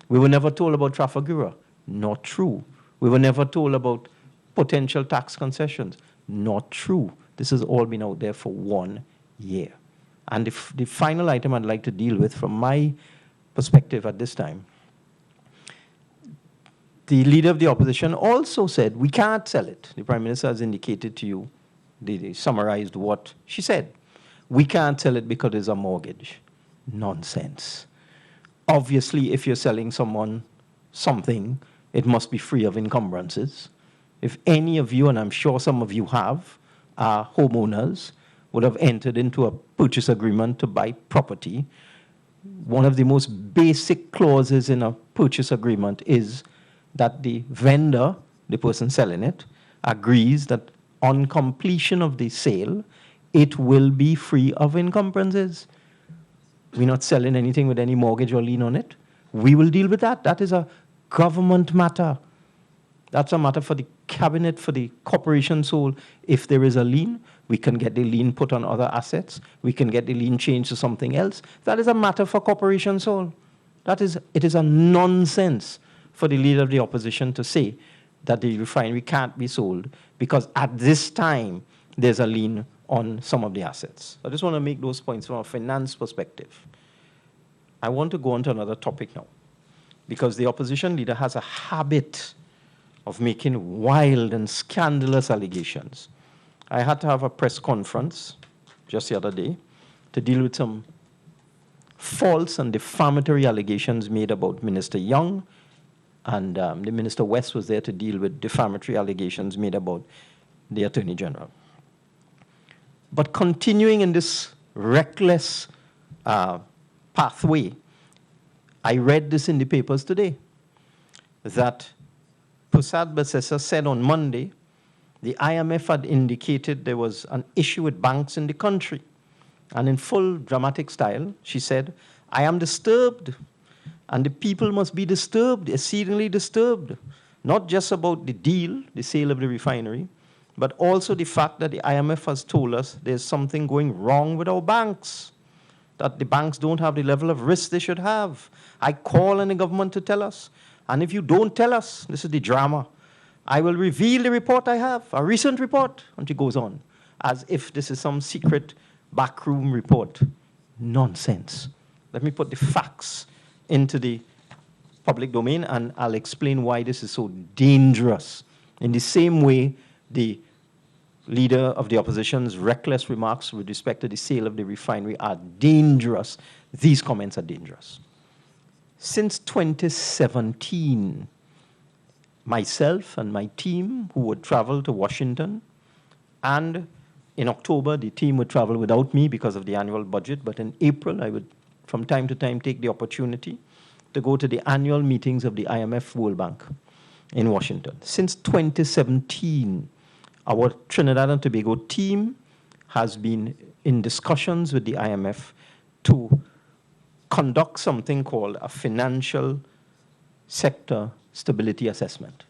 We were never told about Trafigura. Not true. We were never told about potential tax concessions. Not true. This has all been out there for 1 year. And the final item I'd like to deal with from my perspective at this time, the Leader of the Opposition also said, we can't sell it. The Prime Minister has indicated to you, they summarized what she said. We can't sell it because there's a mortgage. Nonsense. Obviously, if you're selling someone something, it must be free of encumbrances. If any of you, and I'm sure some of you have, are homeowners, would have entered into a purchase agreement to buy property, one of the most basic clauses in a purchase agreement is that the vendor, the person selling it, agrees that on completion of the sale, it will be free of encumbrances. We're not selling anything with any mortgage or lien on it. We will deal with that. That is a government matter. That's a matter for the cabinet, for the corporation sole. If there is a lien, we can get the lien put on other assets. We can get the lien changed to something else. That is a matter for corporation sole. It is a nonsense for the Leader of the Opposition to say that the refinery can't be sold because at this time there's a lien on some of the assets. I just want to make those points from a finance perspective. I want to go on to another topic now, because the opposition leader has a habit of making wild and scandalous allegations I had to have a press conference just the other day to deal with some false and defamatory allegations made about Minister Young, and the Minister West was there to deal with defamatory allegations made about the Attorney General. But continuing in this reckless pathway, I read this in the papers today, that Persad-Bissessar said on Monday the IMF had indicated there was an issue with banks in the country. And in full dramatic style, she said, I am disturbed, and the people must be disturbed, exceedingly disturbed, not just about the deal, the sale of the refinery, but also the fact that the IMF has told us there's something going wrong with our banks, that the banks don't have the level of risk they should have. I call on the government to tell us, and if you don't tell us, this is the drama, I will reveal the report I have, a recent report, and she goes on, as if this is some secret backroom report. Nonsense. Let me put the facts into the public domain, and I'll explain why this is so dangerous. In the same way, the leader of the opposition's reckless remarks with respect to the sale of the refinery are dangerous. These comments are dangerous. Since 2017, myself and my team, who would travel to Washington, and in October, the team would travel without me because of the annual budget, but in April, I would, from time to time, take the opportunity to go to the annual meetings of the IMF World Bank in Washington. Since 2017, our Trinidad and Tobago team has been in discussions with the IMF to conduct something called a financial sector stability assessment.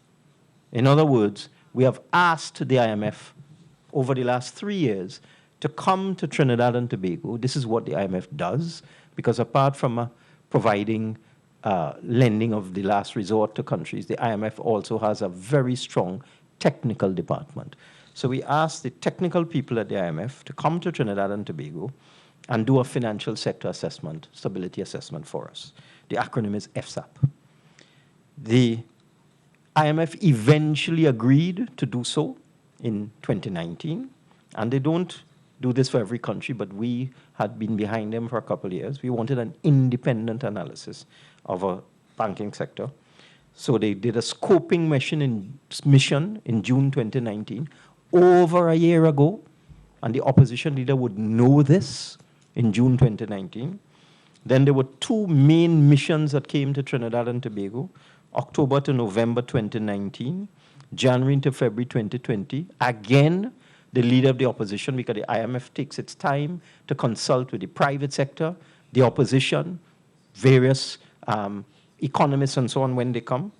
In other words, we have asked the IMF over the last 3 years to come to Trinidad and Tobago. This is what the IMF does, because apart from providing lending of the last resort to countries, the IMF also has a very strong technical department. So we asked the technical people at the IMF to come to Trinidad and Tobago and do a financial sector assessment, stability assessment for us. The acronym is FSAP. The IMF eventually agreed to do so in 2019, and they don't do this for every country, but we had been behind them for a couple of years. We wanted an independent analysis of a banking sector. So they did a scoping mission in June 2019, over a year ago, and the opposition leader would know this in June 2019. Then there were two main missions that came to Trinidad and Tobago, October to November 2019, January to February 2020. Again, the leader of the opposition, because the IMF takes its time to consult with the private sector, the opposition, various economists and so on when they come.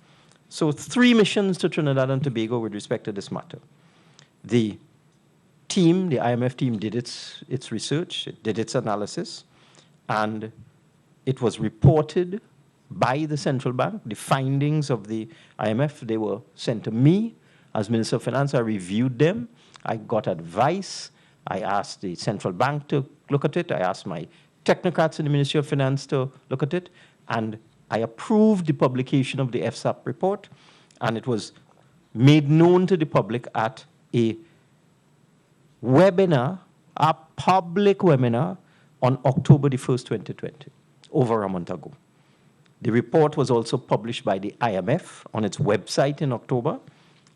So 3 missions to Trinidad and Tobago with respect to this matter. The team, the IMF team, did its research, it did its analysis, and it was reported by the central bank. The findings of the IMF, they were sent to me as Minister of Finance. I reviewed them. I got advice. I asked the central bank to look at it. I asked my technocrats in the Ministry of Finance to look at it. And I approved the publication of the FSAP report. And it was made known to the public at a webinar, a public webinar, on October the 1st, 2020, over a month ago. The report was also published by the IMF on its website in October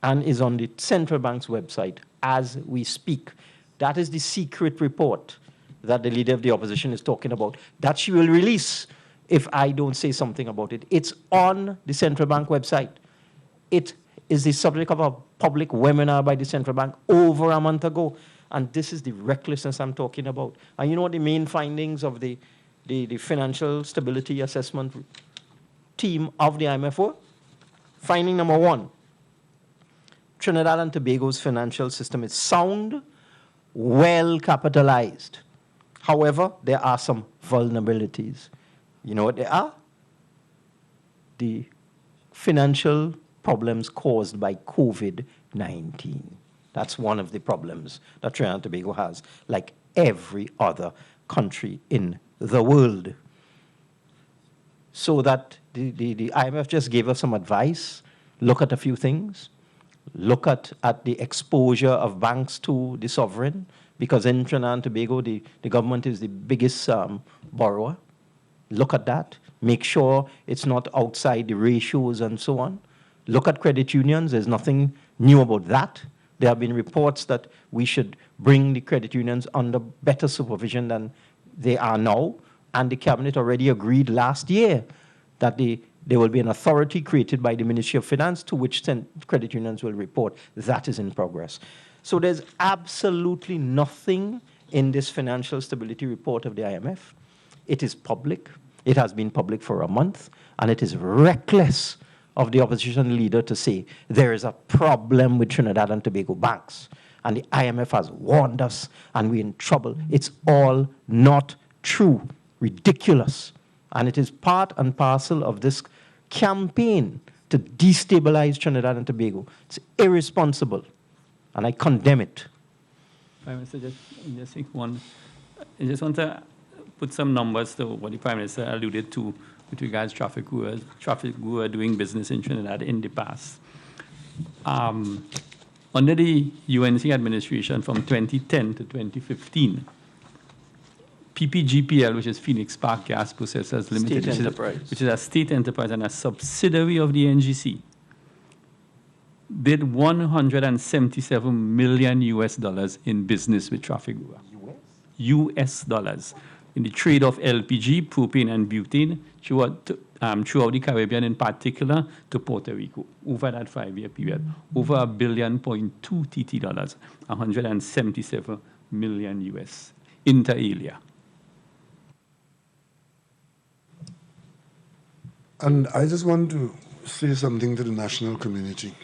and is on the central bank's website as we speak. That is the secret report that the leader of the opposition is talking about, that she will release if I don't say something about it. It's on the central bank website. It is the subject of a public webinar by the central bank over a month ago. And this is the recklessness I'm talking about. And you know what the main findings of the financial stability assessment team of the IMF were? Finding number 1, Trinidad and Tobago's financial system is sound, well capitalized. However, there are some vulnerabilities. You know what they are? The financial problems caused by COVID-19. That's one of the problems that Trinidad and Tobago has, like every other country in the world. So that the IMF just gave us some advice, look at a few things, look at the exposure of banks to the sovereign, because in Trinidad and Tobago, the government is the biggest borrower. Look at that. Make sure it's not outside the ratios and so on. Look at credit unions. There's nothing new about that. There have been reports that we should bring the credit unions under better supervision than they are now. And the cabinet already agreed last year that there will be an authority created by the Ministry of Finance to which credit unions will report. That is in progress. So there's absolutely nothing in this financial stability report of the IMF. It is public. It has been public for a month. And it is reckless of the opposition leader to say there is a problem with Trinidad and Tobago banks. And the IMF has warned us and we're in trouble. It's all not true. Ridiculous. And it is part and parcel of this campaign to destabilize Trinidad and Tobago. It's irresponsible. And I condemn it. Prime Minister, just think one. I just want to put some numbers to what the Prime Minister alluded to with regards to traffic who are doing business in Trinidad in the past. Under the UNC administration from 2010 to 2015, PPGPL, which is Phoenix Park Gas Processors Limited, which is a state enterprise and a subsidiary of the NGC, did $177 million in business with Trafigura. US dollars. In the trade of LPG, propane, and butane throughout the Caribbean, in particular to Puerto Rico, over that 5-year period. Over $1.2 billion TT dollars, 177 million US, inter alia. And I just want to say something to the national community.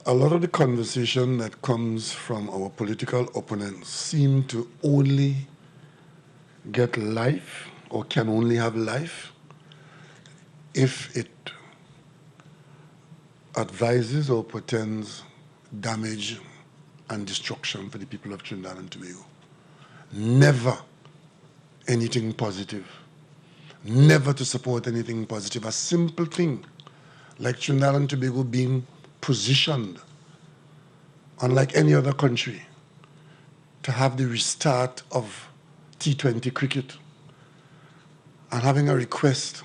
A lot of the conversation that comes from our political opponents seem to only get life, or can only have life, if it advises or portends damage and destruction for the people of Trinidad and Tobago. Never anything positive. Never to support anything positive. A simple thing like Trinidad and Tobago being positioned, unlike any other country, to have the restart of T20 cricket and having a request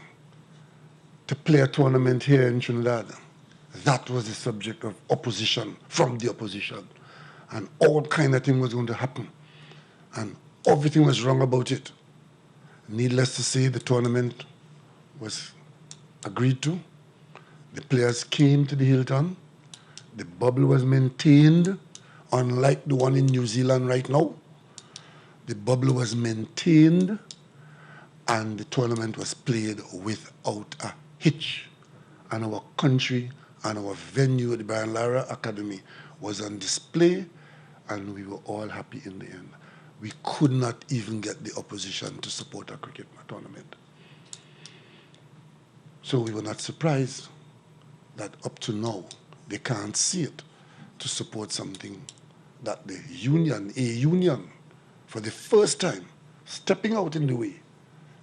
to play a tournament here in Trinidad. That was the subject of opposition from the opposition. And all kind of thing was going to happen. And everything was wrong about it. Needless to say, the tournament was agreed to. The players came to the Hilton. The bubble was maintained, unlike the one in New Zealand right now. The bubble was maintained, and the tournament was played without a hitch. And our country and our venue at the Brian Lara Academy was on display, and we were all happy in the end. We could not even get the opposition to support a cricket tournament. So we were not surprised that up to now, they can't see it to support something that the union, a union, for the first time, stepping out in the way,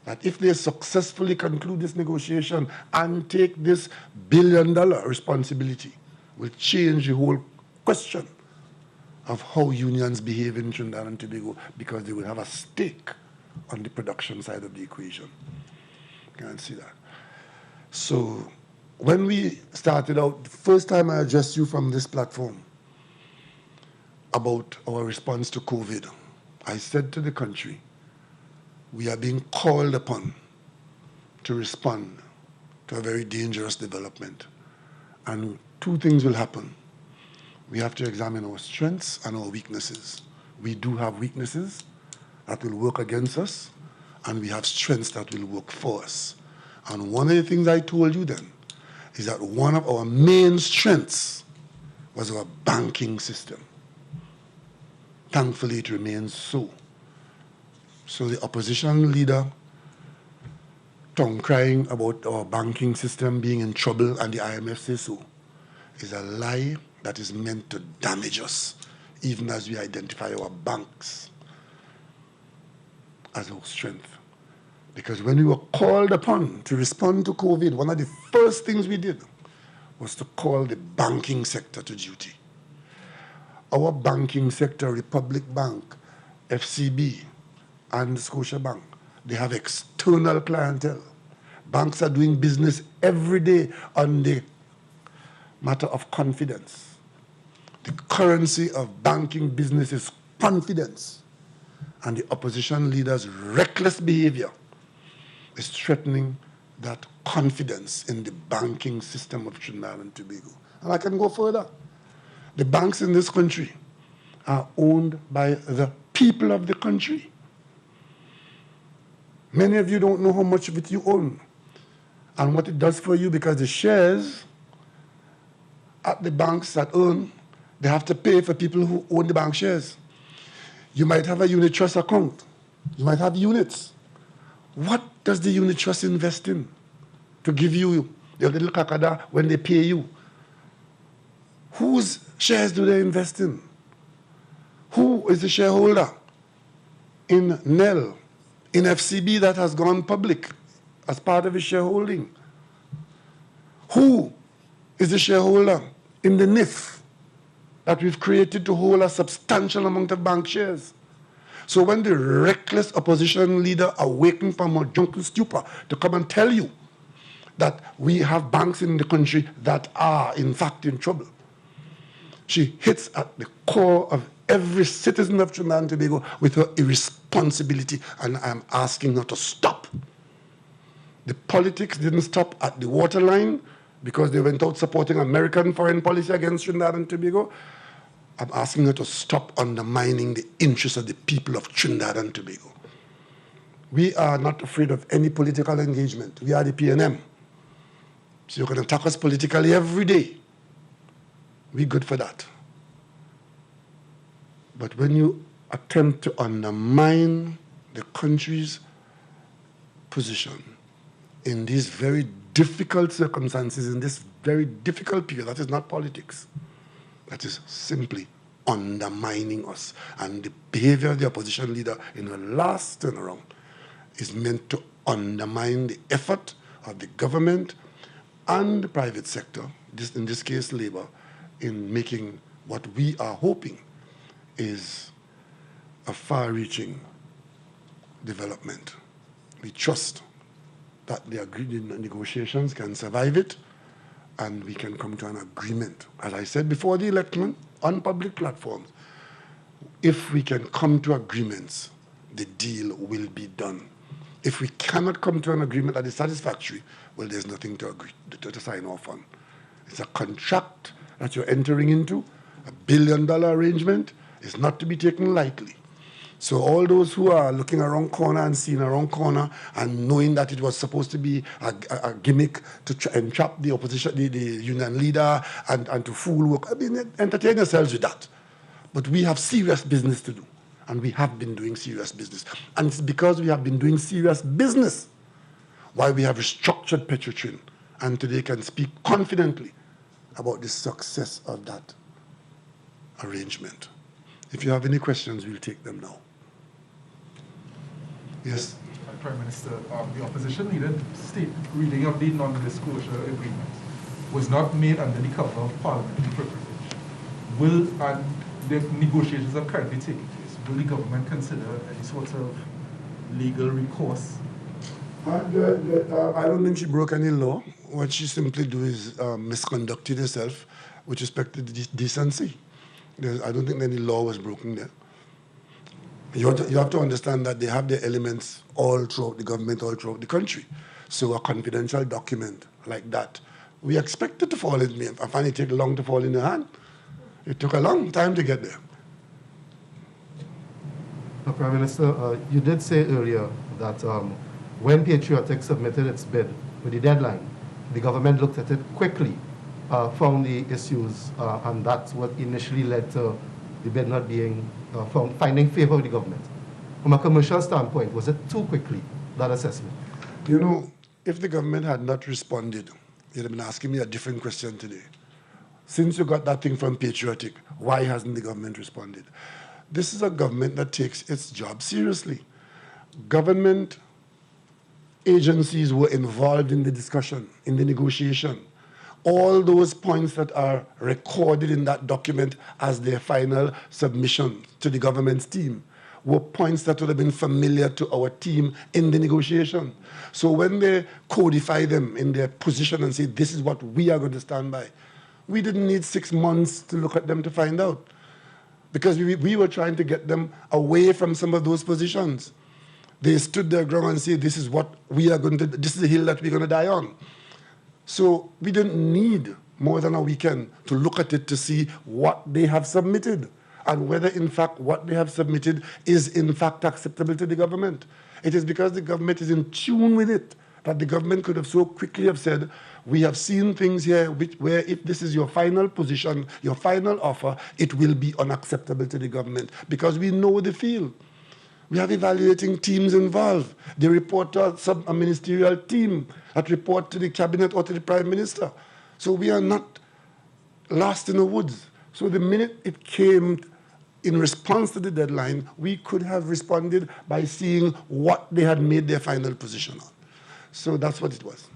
that if they successfully conclude this negotiation and take this $1 billion responsibility, will change the whole question of how unions behave in Trinidad and Tobago, because they will have a stake on the production side of the equation. You can't see that. So when we started out, the first time I addressed you from this platform about our response to COVID, I said to the country, we are being called upon to respond to a very dangerous development. And two things will happen. We have to examine our strengths and our weaknesses. We do have weaknesses that will work against us, and we have strengths that will work for us. And one of the things I told you then is that one of our main strengths was our banking system. Thankfully, it remains so. So the opposition leader, tongue crying about our banking system being in trouble and the IMF says so, is a lie that is meant to damage us, even as we identify our banks as our strength. Because when we were called upon to respond to COVID, one of the first things we did was to call the banking sector to duty. Our banking sector, Republic Bank, FCB, and Scotia Bank, they have external clientele. Banks are doing business every day on the matter of confidence. The currency of banking business is confidence. And the opposition leader's reckless behavior is threatening that confidence in the banking system of Trinidad and Tobago. And I can go further. The banks in this country are owned by the people of the country. Many of you don't know how much of it you own and what it does for you, because the shares at the banks that own, they have to pay for people who own the bank shares. You might have a unit trust account. You might have units. What does the unit trust invest in to give you your little kakada when they pay you? Whose shares do they invest in? Who is the shareholder in NEL, in FCB that has gone public as part of his shareholding? Who is the shareholder in the NIF that we've created to hold a substantial amount of bank shares? So when the reckless opposition leader awakens from a drunken stupor to come and tell you that we have banks in the country that are in fact in trouble, she hits at the core of every citizen of Trinidad and Tobago with her irresponsibility, and I'm asking her to stop. The politics didn't stop at the waterline because they went out supporting American foreign policy against Trinidad and Tobago. I'm asking her to stop undermining the interests of the people of Trinidad and Tobago. We are not afraid of any political engagement. We are the PNM. So you can attack us politically every day. We're good for that. But when you attempt to undermine the country's position in these very difficult circumstances, in this very difficult period, that is not politics. That is simply undermining us. And the behavior of the opposition leader in the last turnaround is meant to undermine the effort of the government and the private sector, in this case labor, in making what we are hoping is a far-reaching development. We trust that the negotiations can survive it, and we can come to an agreement. As I said before the election, on public platforms, if we can come to agreements, the deal will be done. If we cannot come to an agreement that is satisfactory, well, there's nothing to agree to sign off on. It's a contract that you're entering into, a $1 billion arrangement. Is not to be taken lightly. So all those who are looking around corner and seeing around corner and knowing that it was supposed to be a gimmick to entrap the opposition, the union leader, and to fool work, I mean, entertain yourselves with that. But we have serious business to do, and we have been doing serious business. And it's because we have been doing serious business why we have restructured Patriotic, and today can speak confidently about the success of that arrangement. If you have any questions, we'll take them now. Yes? Prime Minister, the opposition leader state reading of the non-disclosure agreement was not made under the cover of parliamentary privilege. And the negotiations are currently taking place. Will the government consider any sort of legal recourse? I don't think she broke any law. What she simply do is misconducted herself with respect to decency. I don't think any law was broken there. You have to understand that they have their elements all throughout the government, all throughout the country. So a confidential document like that, we expect it to fall in. I find it take long to fall in your hand. It took a long time to get there. Prime Minister, you did say earlier that when Patriotic submitted its bid with the deadline, the government looked at it quickly, found the issues, and that's what initially led to the bid not being finding favor with the government. From a commercial standpoint, was it too quickly, that assessment? You know, if the government had not responded, you'd have been asking me a different question today. Since you got that thing from Patriotic, why hasn't the government responded? This is a government that takes its job seriously. Government agencies were involved in the discussion, in the negotiation. all those points that are recorded in that document as their final submission to the government's team were points that would have been familiar to our team in the negotiation. So when they codify them in their position and say, this is what we are going to stand by, we didn't need 6 months to look at them to find out, because we were trying to get them away from some of those positions. They stood their ground and said, this is what we are going to, this is the hill that we're going to die on. So we didn't need more than a weekend to look at it to see what they have submitted and whether, in fact, what they have submitted is, in fact, acceptable to the government. It is because the government is in tune with it that the government could have so quickly have said, we have seen things here where if this is your final position, your final offer, it will be unacceptable to the government, because we know the field. We have evaluating teams involved. They report to a ministerial team that report to the cabinet or to the prime minister. So we are not lost in the woods. So the minute it came in response to the deadline, we could have responded by seeing what they had made their final position on. So that's what it was.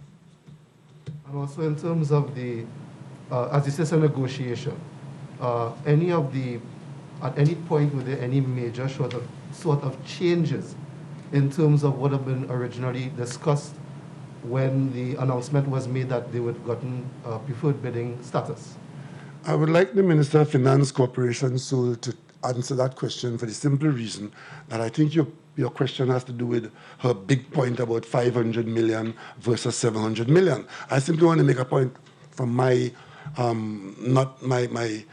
And also in terms of the, as you said, a negotiation, at any point were there any major sort of changes in terms of what had been originally discussed when the announcement was made that they would have gotten preferred bidding status? I would like the Minister of Finance Corporation to answer that question for the simple reason that I think your question has to do with her big point about 500 million versus 700 million. I simply want to make a point from my, not my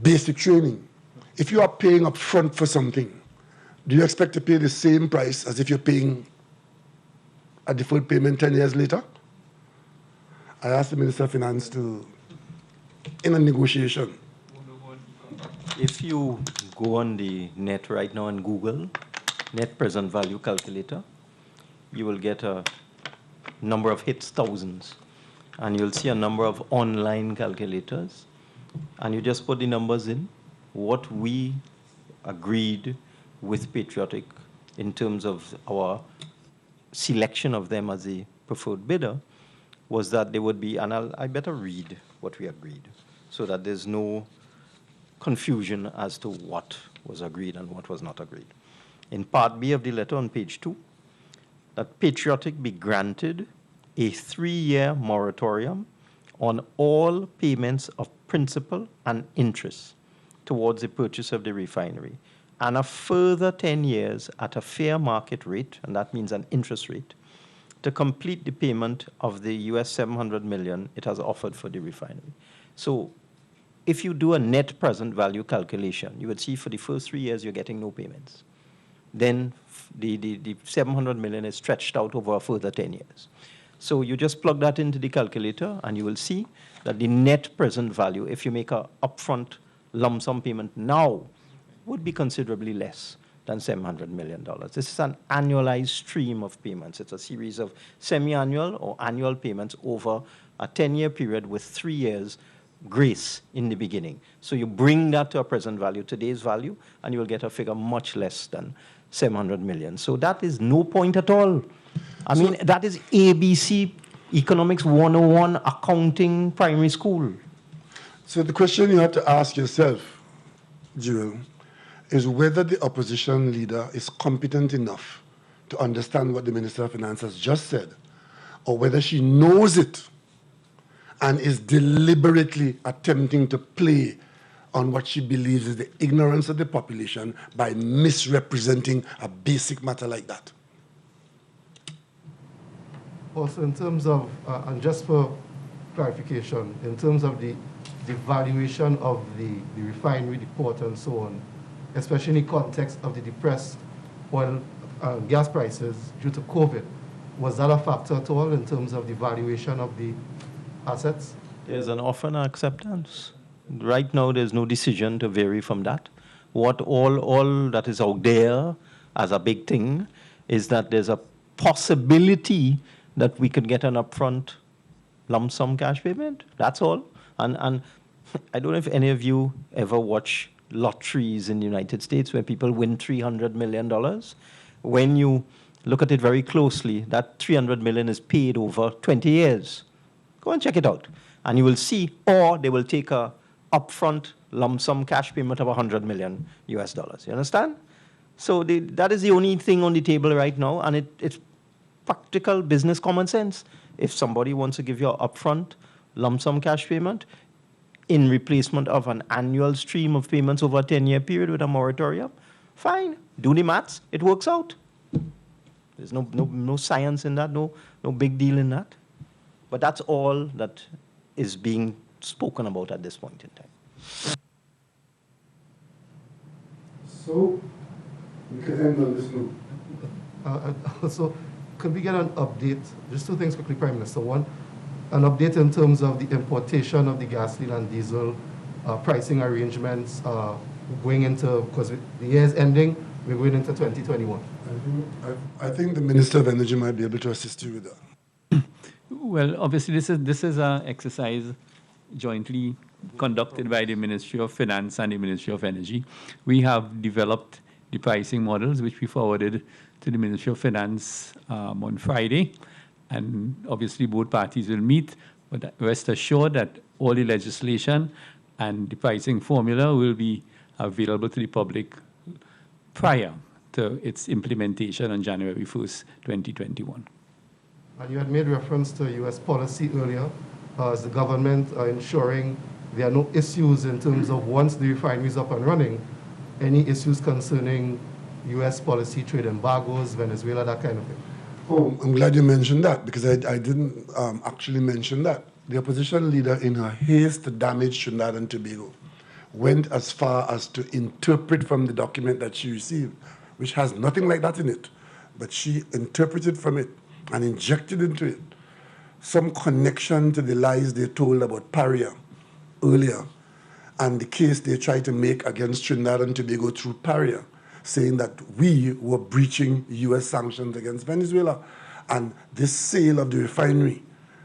basic training. If you are paying up front for something, do you expect to pay the same price as if you're paying a deferred payment 10 years later? I asked the Minister of Finance to, in a negotiation. If you go on the net right now and Google net present value calculator, you will get a number of hits, thousands. And you'll see a number of online calculators. And you just put the numbers in. What we agreed with Patriotic in terms of our selection of them as the preferred bidder was that they would be, and I better read what we agreed so that there's no confusion as to what was agreed and what was not agreed. In Part B of the letter on page 2, that Patriotic be granted a 3-year moratorium on all payments of principal and interest towards the purchase of the refinery, and a further 10 years at a fair market rate, and that means an interest rate, to complete the payment of the US 700 million it has offered for the refinery. So if you do a net present value calculation, you would see for the first 3 years you're getting no payments. Then the 700 million is stretched out over a further 10 years. So you just plug that into the calculator and you will see that the net present value, if you make an upfront lump sum payment now, would be considerably less than $700 million. This is an annualized stream of payments. It's a series of semi-annual or annual payments over a 10-year period with 3 years grace in the beginning. So you bring that to a present value, today's value, and you will get a figure much less than 700 million. So that is no point at all. I mean, that is ABC Economics 101 accounting primary school. So the question you have to ask yourself, Jewel, is whether the opposition leader is competent enough to understand what the Minister of Finance has just said, or whether she knows it and is deliberately attempting to play on what she believes is the ignorance of the population by misrepresenting a basic matter like that. Also, in terms of, and just for clarification, in terms of the valuation of the refinery, the port, and so on, especially in the context of the depressed oil and gas prices due to COVID, was that a factor at all in terms of the valuation of the assets? There's an offer and acceptance. Right now, there's no decision to vary from that. What all that is out there as a big thing is that there's a possibility that we could get an upfront lump sum cash payment. That's all. And I don't know if any of you ever watch lotteries in the United States where people win $300 million. When you look at it very closely, that $300 million is paid over 20 years. Go and check it out. And you will see, or they will take a upfront lump sum cash payment of $100 million US. You understand? So that is the only thing on the table right now, and it's practical business common sense. If somebody wants to give you an upfront lump sum cash payment in replacement of an annual stream of payments over a 10-year period with a moratorium, fine. Do the maths. It works out. There's no science in that, no big deal in that. But that's all that is being spoken about at this point in time. So, we can end on this note. So, could we get an update? Just two things quickly, Prime Minister. One, an update in terms of the importation of the gasoline and diesel pricing arrangements going into, because the year is ending, we're going into 2021. I think the Minister of Energy might be able to assist you with that. Well, obviously, this is an exercise jointly conducted by the Ministry of Finance and the Ministry of Energy. We have developed the pricing models, which we forwarded to the Ministry of Finance on Friday. And obviously, both parties will meet. But rest assured that all the legislation and the pricing formula will be available to the public prior to its implementation on January 1st, 2021. And you had made reference to U.S. policy earlier, as the government ensuring there are no issues in terms of once the refinery is up and running, any issues concerning U.S. policy, trade embargoes, Venezuela, that kind of thing. Oh, I'm glad you mentioned that, because I didn't actually mention that. The opposition leader, in her haste to damage Trinidad and Tobago, went as far as to interpret from the document that she received, which has nothing like that in it, but she interpreted from it and injected into it some connection to the lies they told about Paria earlier and the case they tried to make against Trinidad and Tobago through Paria, saying that we were breaching U.S. sanctions against Venezuela. And this sale of the refinery,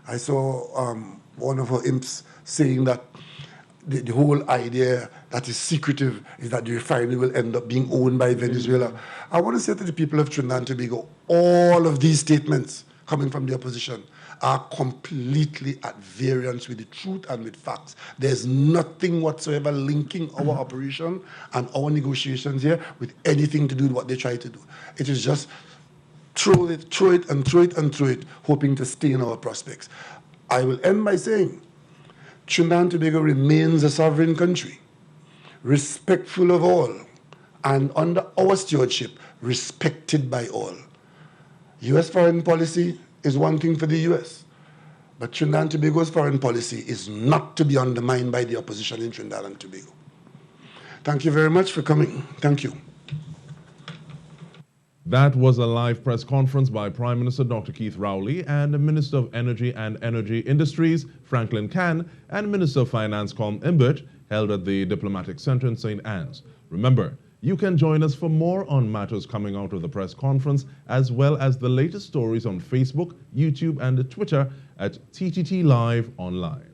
I saw one of her imps saying that the whole idea that is secretive is that the refinery will end up being owned by Venezuela. I want to say to the people of Trinidad and Tobago, all of these statements coming from the opposition are completely at variance with the truth and with facts. There's nothing whatsoever linking our operation and our negotiations here with anything to do with what they try to do. It is just throw it, hoping to stain our prospects. I will end by saying, Trinidad and Tobago remains a sovereign country, respectful of all, and under our stewardship, respected by all. U.S. foreign policy is one thing for the U.S., but Trinidad and Tobago's foreign policy is not to be undermined by the opposition in Trinidad and Tobago. Thank you very much for coming. Thank you. That was a live press conference by Prime Minister Dr. Keith Rowley and Minister of Energy and Energy Industries Franklin Can and Minister of Finance Com Imbert held at the Diplomatic Center in St. Anne's. Remember, you can join us for more on matters coming out of the press conference, as well as the latest stories on Facebook, YouTube, and Twitter at TTT Live Online.